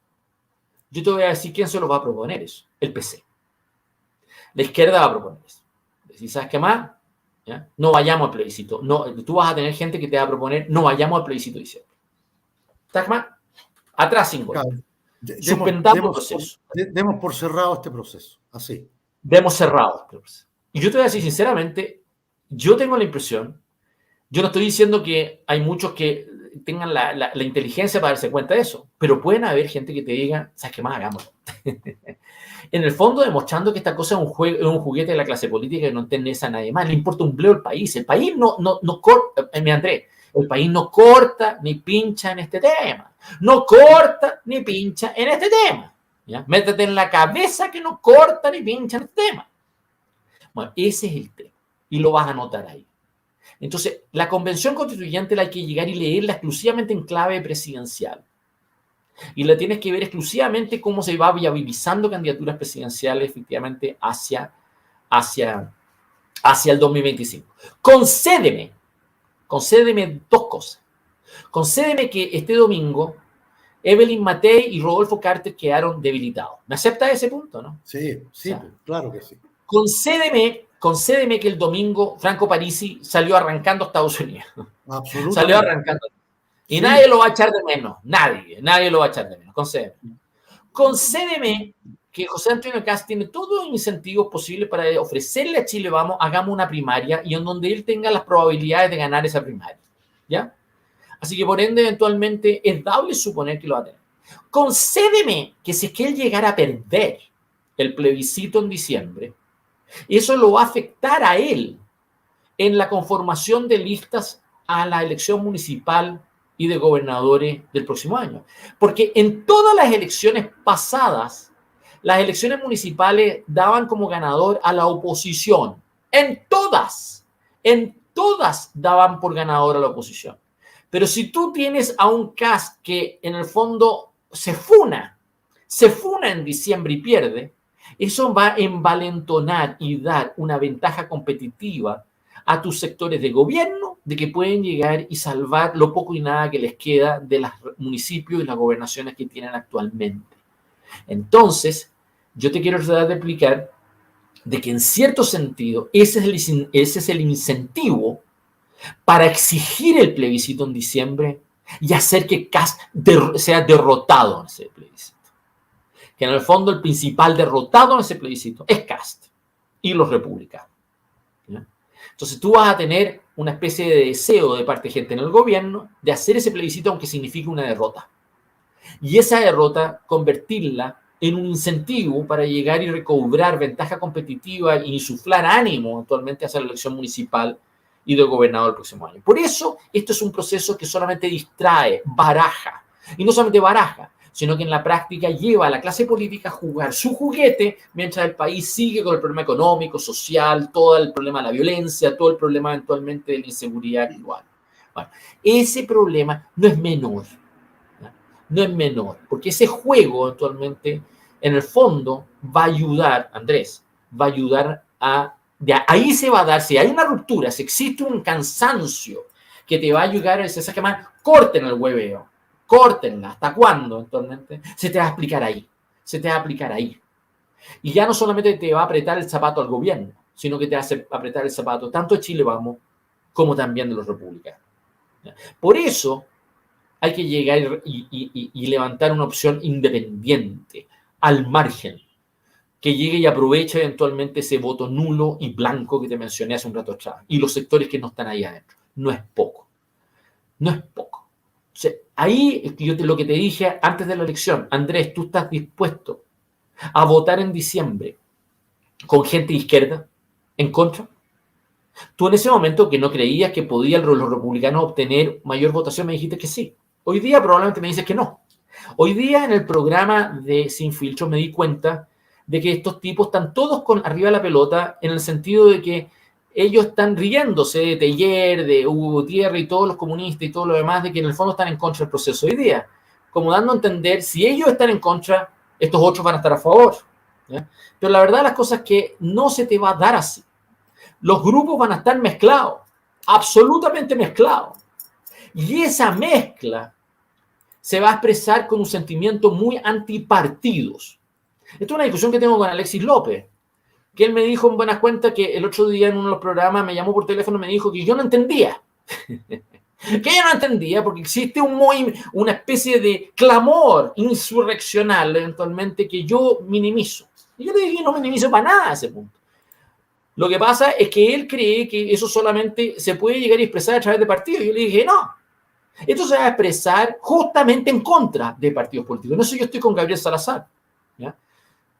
Yo te voy a decir quién se lo va a proponer eso. El PC. La izquierda va a proponer eso. Si sabes qué más, ¿ya? No vayamos al plebiscito. No, tú vas a tener gente que te va a proponer no vayamos al plebiscito de diciembre. ¿Sabes qué más? Atrás sin golpe. Suspendamos el proceso. Demos por cerrado este proceso. Así. Demos cerrado este proceso. Y yo te voy a decir sinceramente, yo tengo la impresión, yo no estoy diciendo que hay muchos que tengan la inteligencia para darse cuenta de eso, pero pueden haber gente que te diga, ¿sabes qué más? Hagámoslo. En el fondo, demostrando que esta cosa es un juguete de la clase política que no interesa a nadie más, le importa un bleo el país. El país no corta, Andrés, el país no corta ni pincha en este tema. No corta ni pincha en este tema. ¿Ya? Métete en la cabeza que no corta ni pincha en este tema. Bueno, ese es el tema. Y lo vas a notar ahí. Entonces, la convención constituyente la hay que llegar y leerla exclusivamente en clave presidencial. Y la tienes que ver exclusivamente cómo se va viabilizando candidaturas presidenciales efectivamente hacia el 2025. Concédeme dos cosas. Concédeme que este domingo Evelyn Matei y Rodolfo Carter quedaron debilitados. ¿Me acepta ese punto, no? Sí, sí, o sea, claro que sí. Concédeme que el domingo Franco Parisi salió arrancando a Estados Unidos. Absolutamente. Salió arrancando. Y sí, nadie lo va a echar de menos. Nadie lo va a echar de menos. Concédeme que José Antonio Kast tiene todos los incentivos posibles para ofrecerle a Chile, vamos, hagamos una primaria y en donde él tenga las probabilidades de ganar esa primaria. ¿Ya? Así que por ende, eventualmente, es dable suponer que lo va a tener. Concédeme que si es que él llegara a perder el plebiscito en diciembre, eso lo va a afectar a él en la conformación de listas a la elección municipal y de gobernadores del próximo año. Porque en todas las elecciones pasadas, las elecciones municipales daban como ganador a la oposición. En todas daban por ganador a la oposición. Pero si tú tienes a un Kast que en el fondo se funa en diciembre y pierde, eso va a envalentonar y dar una ventaja competitiva a tus sectores de gobierno de que pueden llegar y salvar lo poco y nada que les queda de los municipios y las gobernaciones que tienen actualmente. Entonces, yo te quiero tratar de explicar de que en cierto sentido ese es el incentivo para exigir el plebiscito en diciembre y hacer que Kast sea derrotado en ese plebiscito. Que en el fondo el principal derrotado en ese plebiscito es Kast y los republicanos. ¿Ya? Entonces tú vas a tener una especie de deseo de parte de gente en el gobierno de hacer ese plebiscito aunque signifique una derrota. Y esa derrota convertirla en un incentivo para llegar y recobrar ventaja competitiva y insuflar ánimo actualmente hacia la elección municipal y de gobernador el próximo año. Por eso, esto es un proceso que solamente distrae, baraja. Y no solamente baraja, sino que en la práctica lleva a la clase política a jugar su juguete mientras el país sigue con el problema económico, social, todo el problema de la violencia, todo el problema eventualmente de la inseguridad actual. Bueno, ese problema no es menor. No es menor, porque ese juego actualmente en el fondo va a ayudar, Andrés, va a ayudar de ahí se va a dar, si hay una ruptura, si existe un cansancio que te va a ayudar a esa semana, corten el hueveo, córtenla. ¿Hasta cuándo? Actualmente se te va a explicar ahí, se te va a aplicar ahí. Y ya no solamente te va a apretar el zapato al gobierno, sino que te hace apretar el zapato tanto de Chile Vamos como también de los republicanos. Por eso hay que llegar y levantar una opción independiente, al margen, que llegue y aproveche eventualmente ese voto nulo y blanco que te mencioné hace un rato atrás, y los sectores que no están ahí adentro. No es poco. No es poco. O sea, ahí lo que te dije antes de la elección, Andrés, ¿tú estás dispuesto a votar en diciembre con gente de izquierda en contra? Tú en ese momento que no creías que podían los republicanos obtener mayor votación, me dijiste que sí. Hoy día probablemente me dices que no. Hoy día en el programa de Sin Filtro me di cuenta de que estos tipos están todos con arriba de la pelota en el sentido de que ellos están riéndose de Teller, de Hugo Gutiérrez y todos los comunistas y todo lo demás, de que en el fondo están en contra del proceso hoy día. Como dando a entender, si ellos están en contra, estos otros van a estar a favor. ¿Ya? Pero la verdad las cosas es que no se te va a dar así. Los grupos van a estar mezclados, absolutamente mezclados. Y esa mezcla se va a expresar con un sentimiento muy antipartidos. Esto es una discusión que tengo con Alexis López, que él me dijo en buenas cuentas que el otro día en uno de los programas me llamó por teléfono y me dijo que yo no entendía. Que yo no entendía porque existe una especie de clamor insurreccional eventualmente que yo minimizo. Y yo le dije, no minimizo para nada ese punto. Lo que pasa es que él cree que eso solamente se puede llegar a expresar a través de partidos. Yo le dije, no. Esto se va a expresar justamente en contra de partidos políticos. En eso yo estoy con Gabriel Salazar. ¿Ya?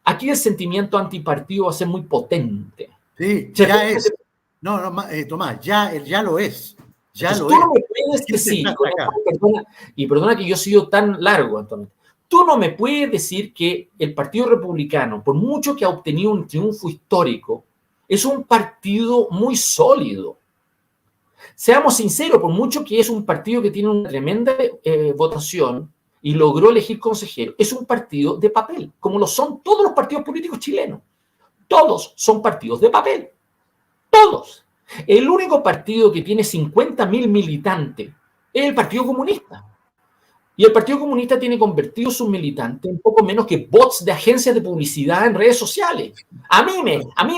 Aquí el sentimiento antipartido va a ser muy potente. Sí, ya es. No, Tomás, ya lo es. Ya Entonces, lo tú es. no me puedes decir, perdona que yo he sido tan largo, Antonio, tú no me puedes decir que el Partido Republicano, por mucho que ha obtenido un triunfo histórico, es un partido muy sólido. Seamos sinceros, por mucho que es un partido que tiene una tremenda votación y logró elegir consejeros, es un partido de papel, como lo son todos los partidos políticos chilenos. Todos son partidos de papel. Todos. El único partido que tiene 50.000 militantes es el Partido Comunista. Y el Partido Comunista tiene convertido sus militantes en poco menos que bots de agencias de publicidad en redes sociales. A mí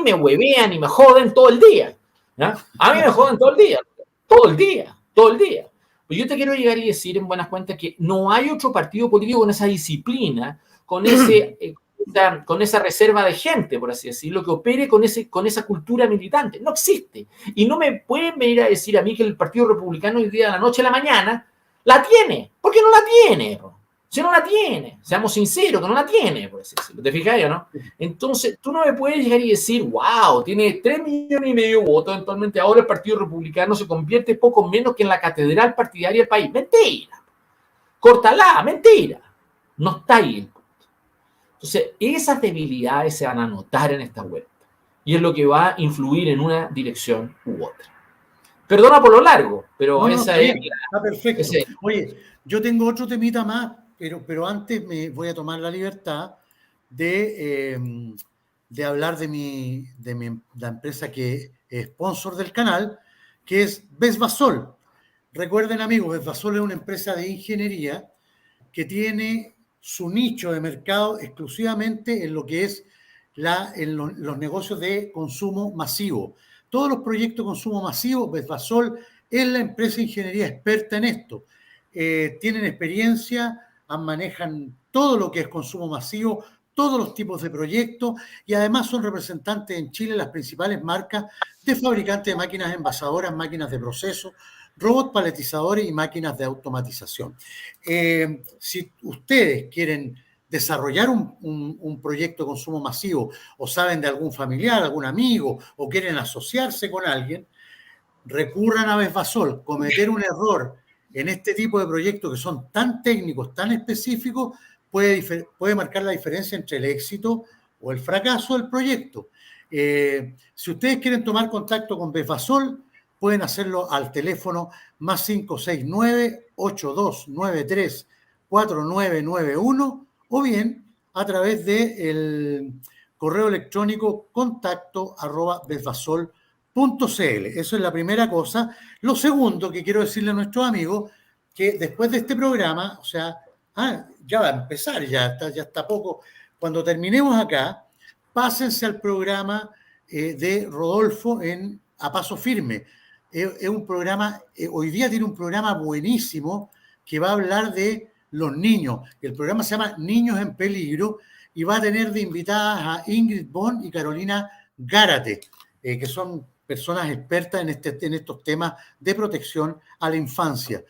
me huevean y me joden todo el día. ¿Ya? A mí me joden todo el día. Todo el día. Pero yo te quiero llegar y decir en buenas cuentas que no hay otro partido político con esa disciplina, con esa reserva de gente, por así decirlo, que opere con esa cultura militante. No existe. Y no me pueden venir a decir a mí que el Partido Republicano hoy día de la noche a la mañana la tiene. ¿Por qué no la tiene? Si no la tiene, seamos sinceros, que no la tiene, por así decirlo. ¿Te fijas o no? Entonces, tú no me puedes llegar y decir, wow, tiene 3,5 millones de votos, eventualmente ahora el Partido Republicano se convierte poco menos que en la catedral partidaria del país. Mentira. Córtala, mentira. No está ahí. Entonces, esas debilidades se van a notar en esta vuelta. Y es lo que va a influir en una dirección u otra. Perdona por lo largo, pero esa es... Está perfecto. Oye, yo tengo otro temita más, pero antes me voy a tomar la libertad de hablar de la empresa que es sponsor del canal, que es Besvasol. Recuerden, amigos, Besvasol es una empresa de ingeniería que tiene su nicho de mercado exclusivamente en lo que es los negocios de consumo masivo. Todos los proyectos de consumo masivo, Besvasol es la empresa de ingeniería experta en esto. Tienen experiencia, manejan todo lo que es consumo masivo, todos los tipos de proyectos y además son representantes en Chile de las principales marcas de fabricantes de máquinas envasadoras, máquinas de proceso, robots paletizadores y máquinas de automatización. Si ustedes quieren desarrollar un proyecto de consumo masivo o saben de algún familiar, algún amigo o quieren asociarse con alguien, recurran a Besvasol. Cometer un error en este tipo de proyectos que son tan técnicos, tan específicos, puede marcar la diferencia entre el éxito o el fracaso del proyecto. Si ustedes quieren tomar contacto con Besvasol, pueden hacerlo al teléfono más 569-8293-4991 o bien a través del correo electrónico contacto@besbasol.cl. Eso es la primera cosa. Lo segundo que quiero decirle a nuestros amigos, que después de este programa, o sea, ya va a empezar, ya está poco. Cuando terminemos acá, pásense al programa de Rodolfo A Paso Firme. Es un programa, hoy día tiene un programa buenísimo que va a hablar de los niños. El programa se llama Niños en Peligro y va a tener de invitadas a Ingrid Bon y Carolina Gárate, que son personas expertas en estos temas de protección a la infancia.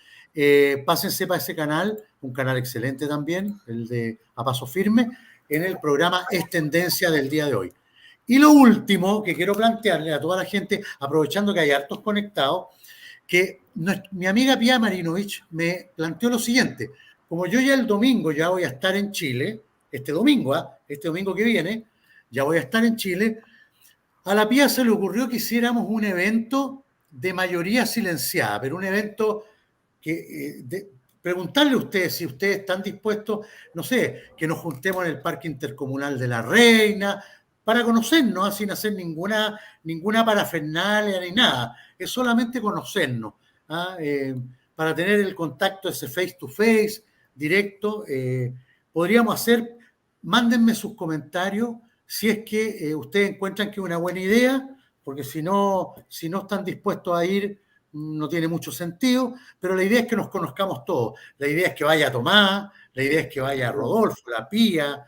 Pásense para ese canal, un canal excelente también, el de A Paso Firme, en el programa Es Tendencia del día de hoy. Y lo último que quiero plantearle a toda la gente, aprovechando que hay hartos conectados, que mi amiga Pia Marinovich me planteó lo siguiente: como yo ya el domingo ya voy a estar en Chile, este domingo que viene, ya voy a estar en Chile, a la Pia se le ocurrió que hiciéramos un evento de mayoría silenciada, pero un evento que preguntarle a ustedes si ustedes están dispuestos, no sé, que nos juntemos en el Parque Intercomunal de la Reina, para conocernos, sin hacer ninguna parafernalia ni nada. Es solamente conocernos, para tener el contacto ese face to face, directo. Podríamos hacer, mándenme sus comentarios si es que ustedes encuentran que es una buena idea, porque si no están dispuestos a ir, no tiene mucho sentido, pero la idea es que nos conozcamos todos. La idea es que vaya Tomás, la idea es que vaya Rodolfo, la Pía,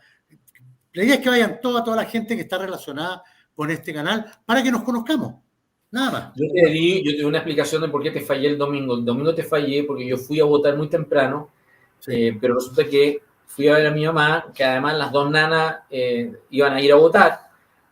la idea es que vayan toda la gente que está relacionada con este canal para que nos conozcamos. Nada más. Yo te di una explicación de por qué te fallé el domingo. El domingo te fallé porque yo fui a votar muy temprano, sí. Pero resulta que fui a ver a mi mamá, que además las dos nanas iban a ir a votar,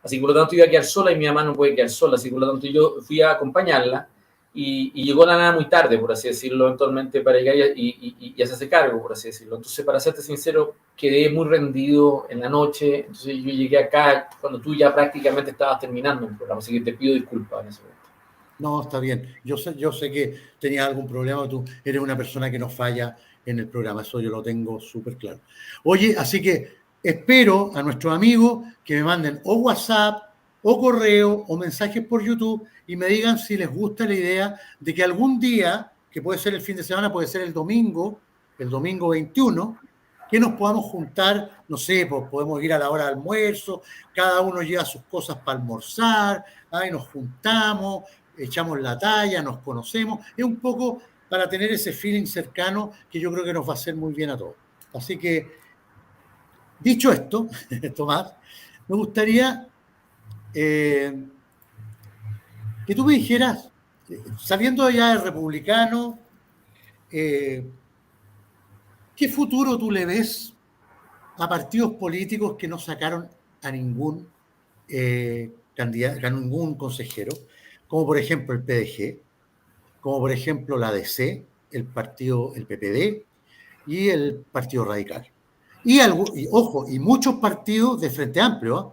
así que por lo tanto iba a quedar sola y mi mamá no puede quedar sola, así que por lo tanto yo fui a acompañarla y llegó la nana muy tarde, por así decirlo, eventualmente para llegar y hacerse cargo, por así decirlo. Entonces, para serte sincero, quedé muy rendido en la noche, entonces yo llegué acá cuando tú ya prácticamente estabas terminando el programa, así que te pido disculpas en ese momento. No, está bien. Yo sé que tenías algún problema, tú eres una persona que no falla en el programa, eso yo lo tengo súper claro. Oye, así que espero a nuestros amigos que me manden o WhatsApp, o correo, o mensajes por YouTube y me digan si les gusta la idea de que algún día, que puede ser el fin de semana, puede ser el domingo 21, que nos podamos juntar, no sé, pues podemos ir a la hora de almuerzo, cada uno lleva sus cosas para almorzar, y nos juntamos, echamos la talla, nos conocemos, es un poco para tener ese feeling cercano que yo creo que nos va a hacer muy bien a todos. Así que, dicho esto, Tomás, me gustaría que tú me dijeras, saliendo ya del republicano, ¿qué futuro tú le ves a partidos políticos que no sacaron a ningún candidato, a ningún consejero, como por ejemplo el PDG, como por ejemplo la DC, el PPD y el Partido Radical? Y muchos partidos de Frente Amplio, ¿eh?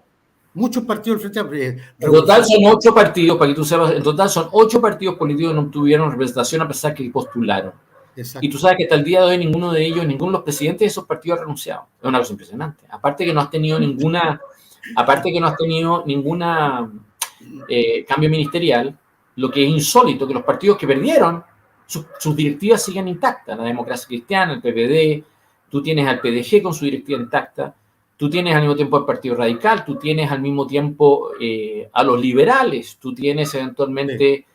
Muchos partidos del Frente Amplio. En total son 8 partidos, para que tú sepas, en total son 8 partidos políticos que no obtuvieron representación a pesar que postularon. Exacto. Y tú sabes que hasta el día de hoy ninguno de los presidentes de esos partidos ha renunciado. Es una cosa impresionante. Aparte que no has tenido ninguna cambio ministerial, lo que es insólito, que los partidos que perdieron, sus directivas siguen intactas. La Democracia Cristiana, el PPD, tú tienes al PDG con su directiva intacta, tú tienes al mismo tiempo al Partido Radical, tú tienes al mismo tiempo a los liberales, tú tienes eventualmente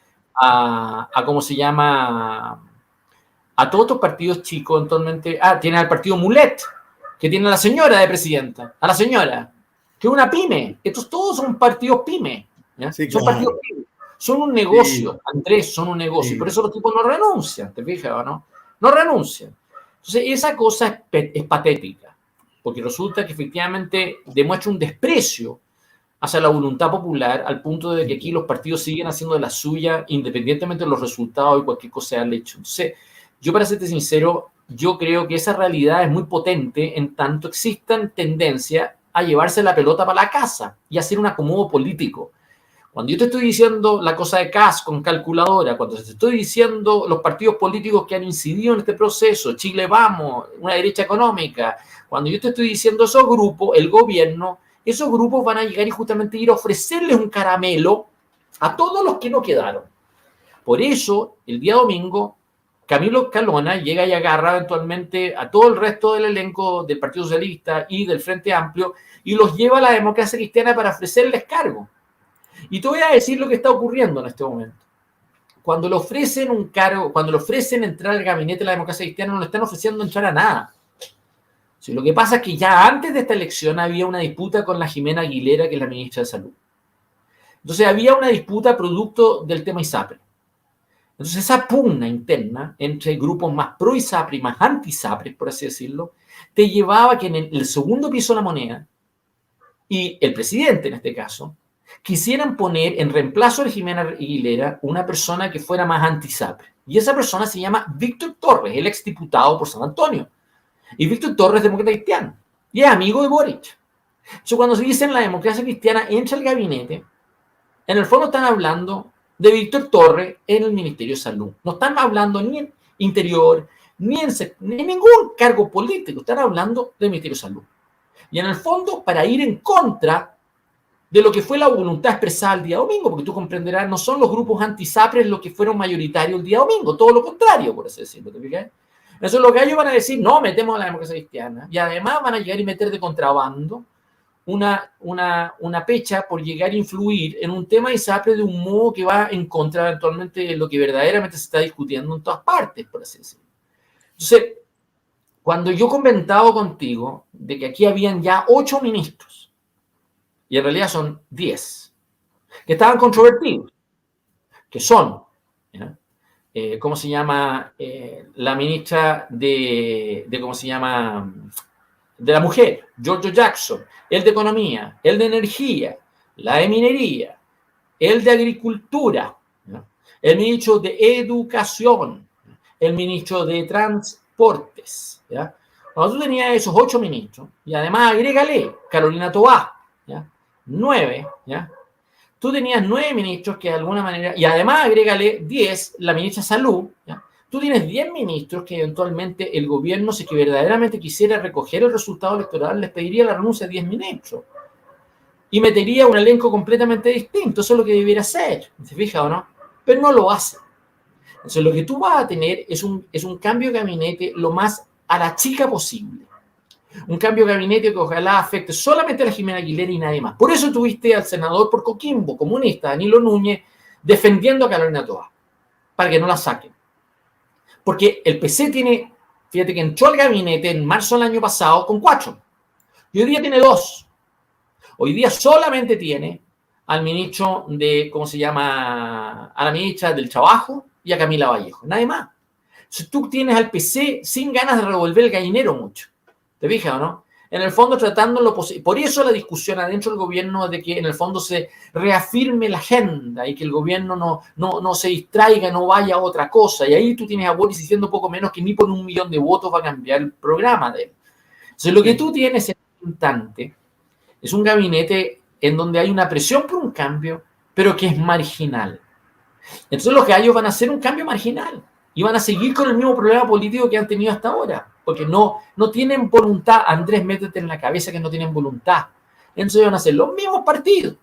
¿cómo se llama? A todos estos partidos chicos, eventualmente. Tienes al Partido Mulet, que tiene a la señora de presidenta, a la señora, que es una pyme. Estos todos son partidos pyme. Sí, son partidos pyme. Son un negocio, sí. Andrés, son un negocio. Sí. Por eso los tipos no renuncian, ¿te fijas o no? No renuncian. Entonces, esa cosa es patética, porque resulta que efectivamente demuestra un desprecio hacia la voluntad popular al punto de que aquí los partidos siguen haciendo de la suya independientemente de los resultados y cualquier cosa haya hecho. Entonces, yo para serte sincero, yo creo que esa realidad es muy potente en tanto existan tendencias a llevarse la pelota para la casa y hacer un acomodo político. Cuando yo te estoy diciendo la cosa de Kast con calculadora, cuando te estoy diciendo los partidos políticos que han incidido en este proceso, Chile Vamos, una derecha económica, cuando yo te estoy diciendo esos grupos, el gobierno, esos grupos van a llegar y justamente ir a ofrecerles un caramelo a todos los que no quedaron. Por eso, el día domingo, Camilo Escalona llega y agarra eventualmente a todo el resto del elenco del Partido Socialista y del Frente Amplio y los lleva a la democracia cristiana para ofrecerles cargo. Y te voy a decir lo que está ocurriendo en este momento. Cuando le ofrecen un cargo, cuando le ofrecen entrar al gabinete de la democracia cristiana, no le están ofreciendo entrar a nada. Sí, lo que pasa es que ya antes de esta elección había una disputa con la Jimena Aguilera, que es la ministra de Salud. Entonces había una disputa producto del tema ISAPRE. Entonces esa pugna interna entre grupos más pro ISAPRE y más anti ISAPRE, por así decirlo, te llevaba a que en el segundo piso de la moneda, y el presidente en este caso, quisieran poner en reemplazo de Jimena Aguilera una persona que fuera más anti-ISAPRE. Y esa persona se llama Víctor Torres, el exdiputado por San Antonio. Y Víctor Torres es demócrata cristiano. Y es amigo de Boric. Entonces, cuando se dice en la democracia cristiana entra al gabinete, en el fondo están hablando de Víctor Torres en el Ministerio de Salud. No están hablando ni en Interior, ni en ningún cargo político. Están hablando del Ministerio de Salud. Y en el fondo, para ir en contra de lo que fue la voluntad expresada el día domingo, porque tú comprenderás, no son los grupos anti-ISAPRES los que fueron mayoritarios el día domingo, todo lo contrario, por así decirlo, ¿te fijas? Eso es lo que ellos van a decir, no, metemos a la democracia cristiana, y además van a llegar y meter de contrabando una pecha por llegar a influir en un tema de ISAPRE de un modo que va en contra eventualmente de lo que verdaderamente se está discutiendo en todas partes, por así decirlo. Entonces, cuando yo he comentado contigo de que aquí habían ya 8 ministros, y en realidad son 10, que estaban controvertidos, que son, ¿cómo se llama? La ministra ¿cómo se llama? De la mujer, Giorgio Jackson, el de Economía, el de Energía, la de Minería, el de Agricultura, ¿no? El ministro de Educación, el ministro de Transportes, ¿ya? Cuando tú tenías esos 8 ministros, y además agrégale Carolina Toá, ¿ya? 9, ¿ya? Tú tenías 9 ministros que de alguna manera, y además agrégale 10, la ministra de Salud, ¿ya? Tú tienes 10 ministros que eventualmente el gobierno, si que verdaderamente quisiera recoger el resultado electoral, les pediría la renuncia de 10 ministros. Y metería un elenco completamente distinto. Eso es lo que debiera hacer. ¿Se fija o no? Pero no lo hace. Entonces lo que tú vas a tener es un cambio de gabinete lo más a la chica posible. Un cambio de gabinete que ojalá afecte solamente a la Jimena Aguilera y nadie más. Por eso tuviste al senador por Coquimbo, comunista, Danilo Núñez, defendiendo a Carolina Toá, para que no la saquen. Porque el PC tiene, fíjate que entró al gabinete en marzo del año pasado con 4. Y hoy día tiene 2. Hoy día solamente tiene al ministro de, ¿cómo se llama? A la ministra del Trabajo y a Camila Vallejo. Nadie más. Si tú tienes al PC sin ganas de revolver el gallinero mucho. ¿Te fijas o no? En el fondo tratando lo posible. Por eso la discusión adentro del gobierno es de que en el fondo se reafirme la agenda y que el gobierno no se distraiga, no vaya a otra cosa. Y ahí tú tienes a Boris diciendo poco menos que ni por 1 millón de votos va a cambiar el programa de él. Entonces lo que tú tienes en este instante es un gabinete en donde hay una presión por un cambio, pero que es marginal. Entonces los gallos van a hacer un cambio marginal y van a seguir con el mismo problema político que han tenido hasta ahora. Porque no tienen voluntad. Andrés, métete en la cabeza que no tienen voluntad. Entonces van a ser los mismos partidos,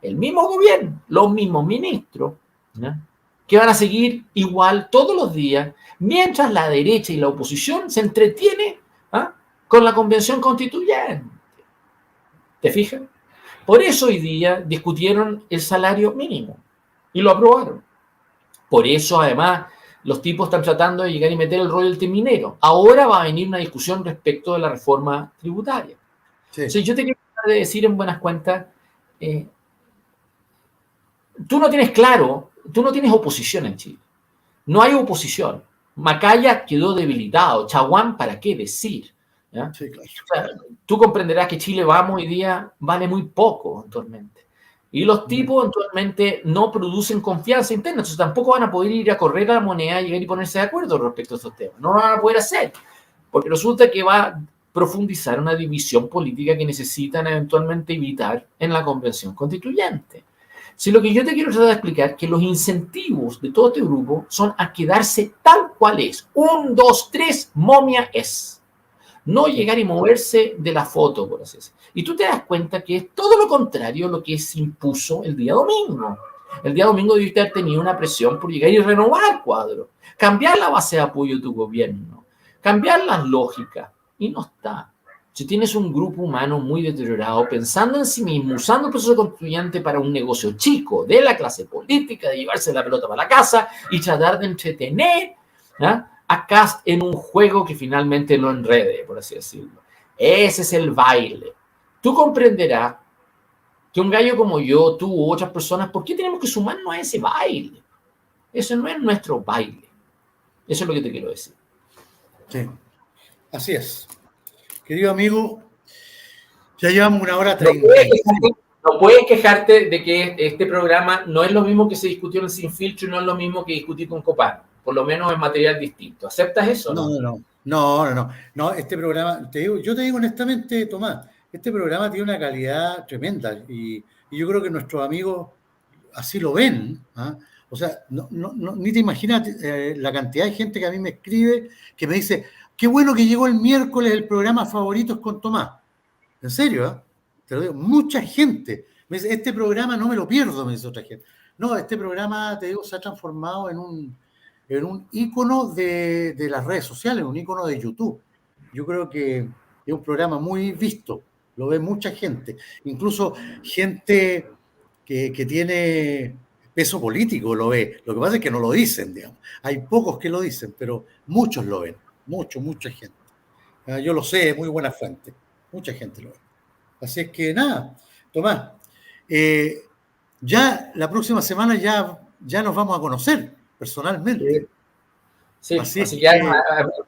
el mismo gobierno, los mismos ministros, ¿no? Que van a seguir igual todos los días, mientras la derecha y la oposición se entretiene, ¿ah?, con la convención constituyente. ¿Te fijas? Por eso hoy día discutieron el salario mínimo y lo aprobaron. Por eso, además, los tipos están tratando de llegar y meter el royalty minero. Ahora va a venir una discusión respecto de la reforma tributaria. Sí. Entonces, yo te quiero decir en buenas cuentas, tú no tienes claro, tú no tienes oposición en Chile. No hay oposición. Macaya quedó debilitado. Chaguán, ¿para qué decir? ¿Ya? Sí, claro. O sea, tú comprenderás que Chile Vamos hoy día vale muy poco actualmente. Y los tipos actualmente no producen confianza interna, entonces tampoco van a poder ir a correr a la moneda, llegar y ponerse de acuerdo respecto a estos temas. No lo van a poder hacer, porque resulta que va a profundizar una división política que necesitan eventualmente evitar en la convención constituyente. Si lo que yo te quiero tratar de explicar es que los incentivos de todo este grupo son a quedarse tal cual es. 1, 2, 3, momia es. No llegar y moverse de la foto, por así decirlo. Y tú te das cuenta que es todo lo contrario a lo que se impuso el día domingo. El día domingo debiste haber tenido una presión por llegar y renovar el cuadro, cambiar la base de apoyo de tu gobierno, cambiar las lógicas. Y no está. Si tienes un grupo humano muy deteriorado, pensando en sí mismo, usando el proceso constituyente para un negocio chico de la clase política, de llevarse la pelota para la casa y tratar de entretener a Kast en un juego que finalmente lo enrede, por así decirlo. Ese es el baile. Tú comprenderás que un gallo como yo, tú u otras personas, ¿por qué tenemos que sumarnos a ese baile? Eso no es nuestro baile. Eso es lo que te quiero decir. Sí, así es. Querido amigo, ya llevamos 1:30. No puedes quejarte de que este programa no es lo mismo que se discutió en Sin Filtro y no es lo mismo que discutir con Copano. Por lo menos es material distinto. ¿Aceptas eso? No, este programa, yo te digo honestamente, Tomás, este programa tiene una calidad tremenda y yo creo que nuestros amigos así lo ven. ¿Ah? O sea, ni te imaginas la cantidad de gente que a mí me escribe, que me dice, qué bueno que llegó el miércoles, el programa Favoritos con Tomás. En serio, ¿eh? Te lo digo, mucha gente. Me dice, este programa no me lo pierdo, me dice otra gente. No, este programa, te digo, se ha transformado en un ícono de las redes sociales, un ícono de YouTube. Yo creo que es un programa muy visto, lo ve mucha gente, incluso gente que tiene peso político lo ve. Lo que pasa es que no lo dicen, digamos. Hay pocos que lo dicen, pero muchos lo ven, mucha gente. Yo lo sé, es muy buena fuente, mucha gente lo ve. Así es que nada, Tomás, ya la próxima semana ya nos vamos a conocer personalmente. Sí, así que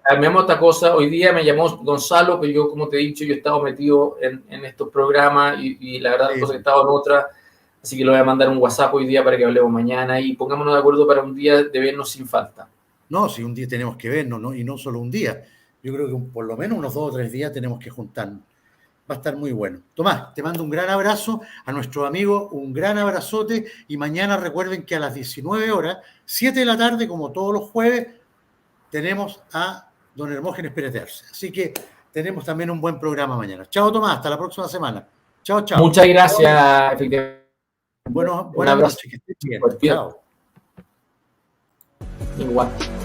armemos esta cosa. Hoy día me llamó Gonzalo, que yo, como te he dicho, yo he estado metido en estos programas y la verdad es que he estado en otra. Así que le voy a mandar un WhatsApp hoy día para que hablemos mañana y pongámonos de acuerdo para un día de vernos sin falta. No, si un día tenemos que vernos, ¿no? Y no solo un día. Yo creo que por lo menos unos 2 o 3 días tenemos que juntarnos. Va a estar muy bueno. Tomás, te mando un gran abrazo, a nuestros amigos un gran abrazote y mañana recuerden que a las 19 horas, 7 de la tarde, como todos los jueves, tenemos a don Hermógenes Pérez de Arce. Así que tenemos también un buen programa mañana. Chao, Tomás, hasta la próxima semana. Chao. Muchas gracias, efectivamente. Buenas noches, que estés bien. Chao. Igual.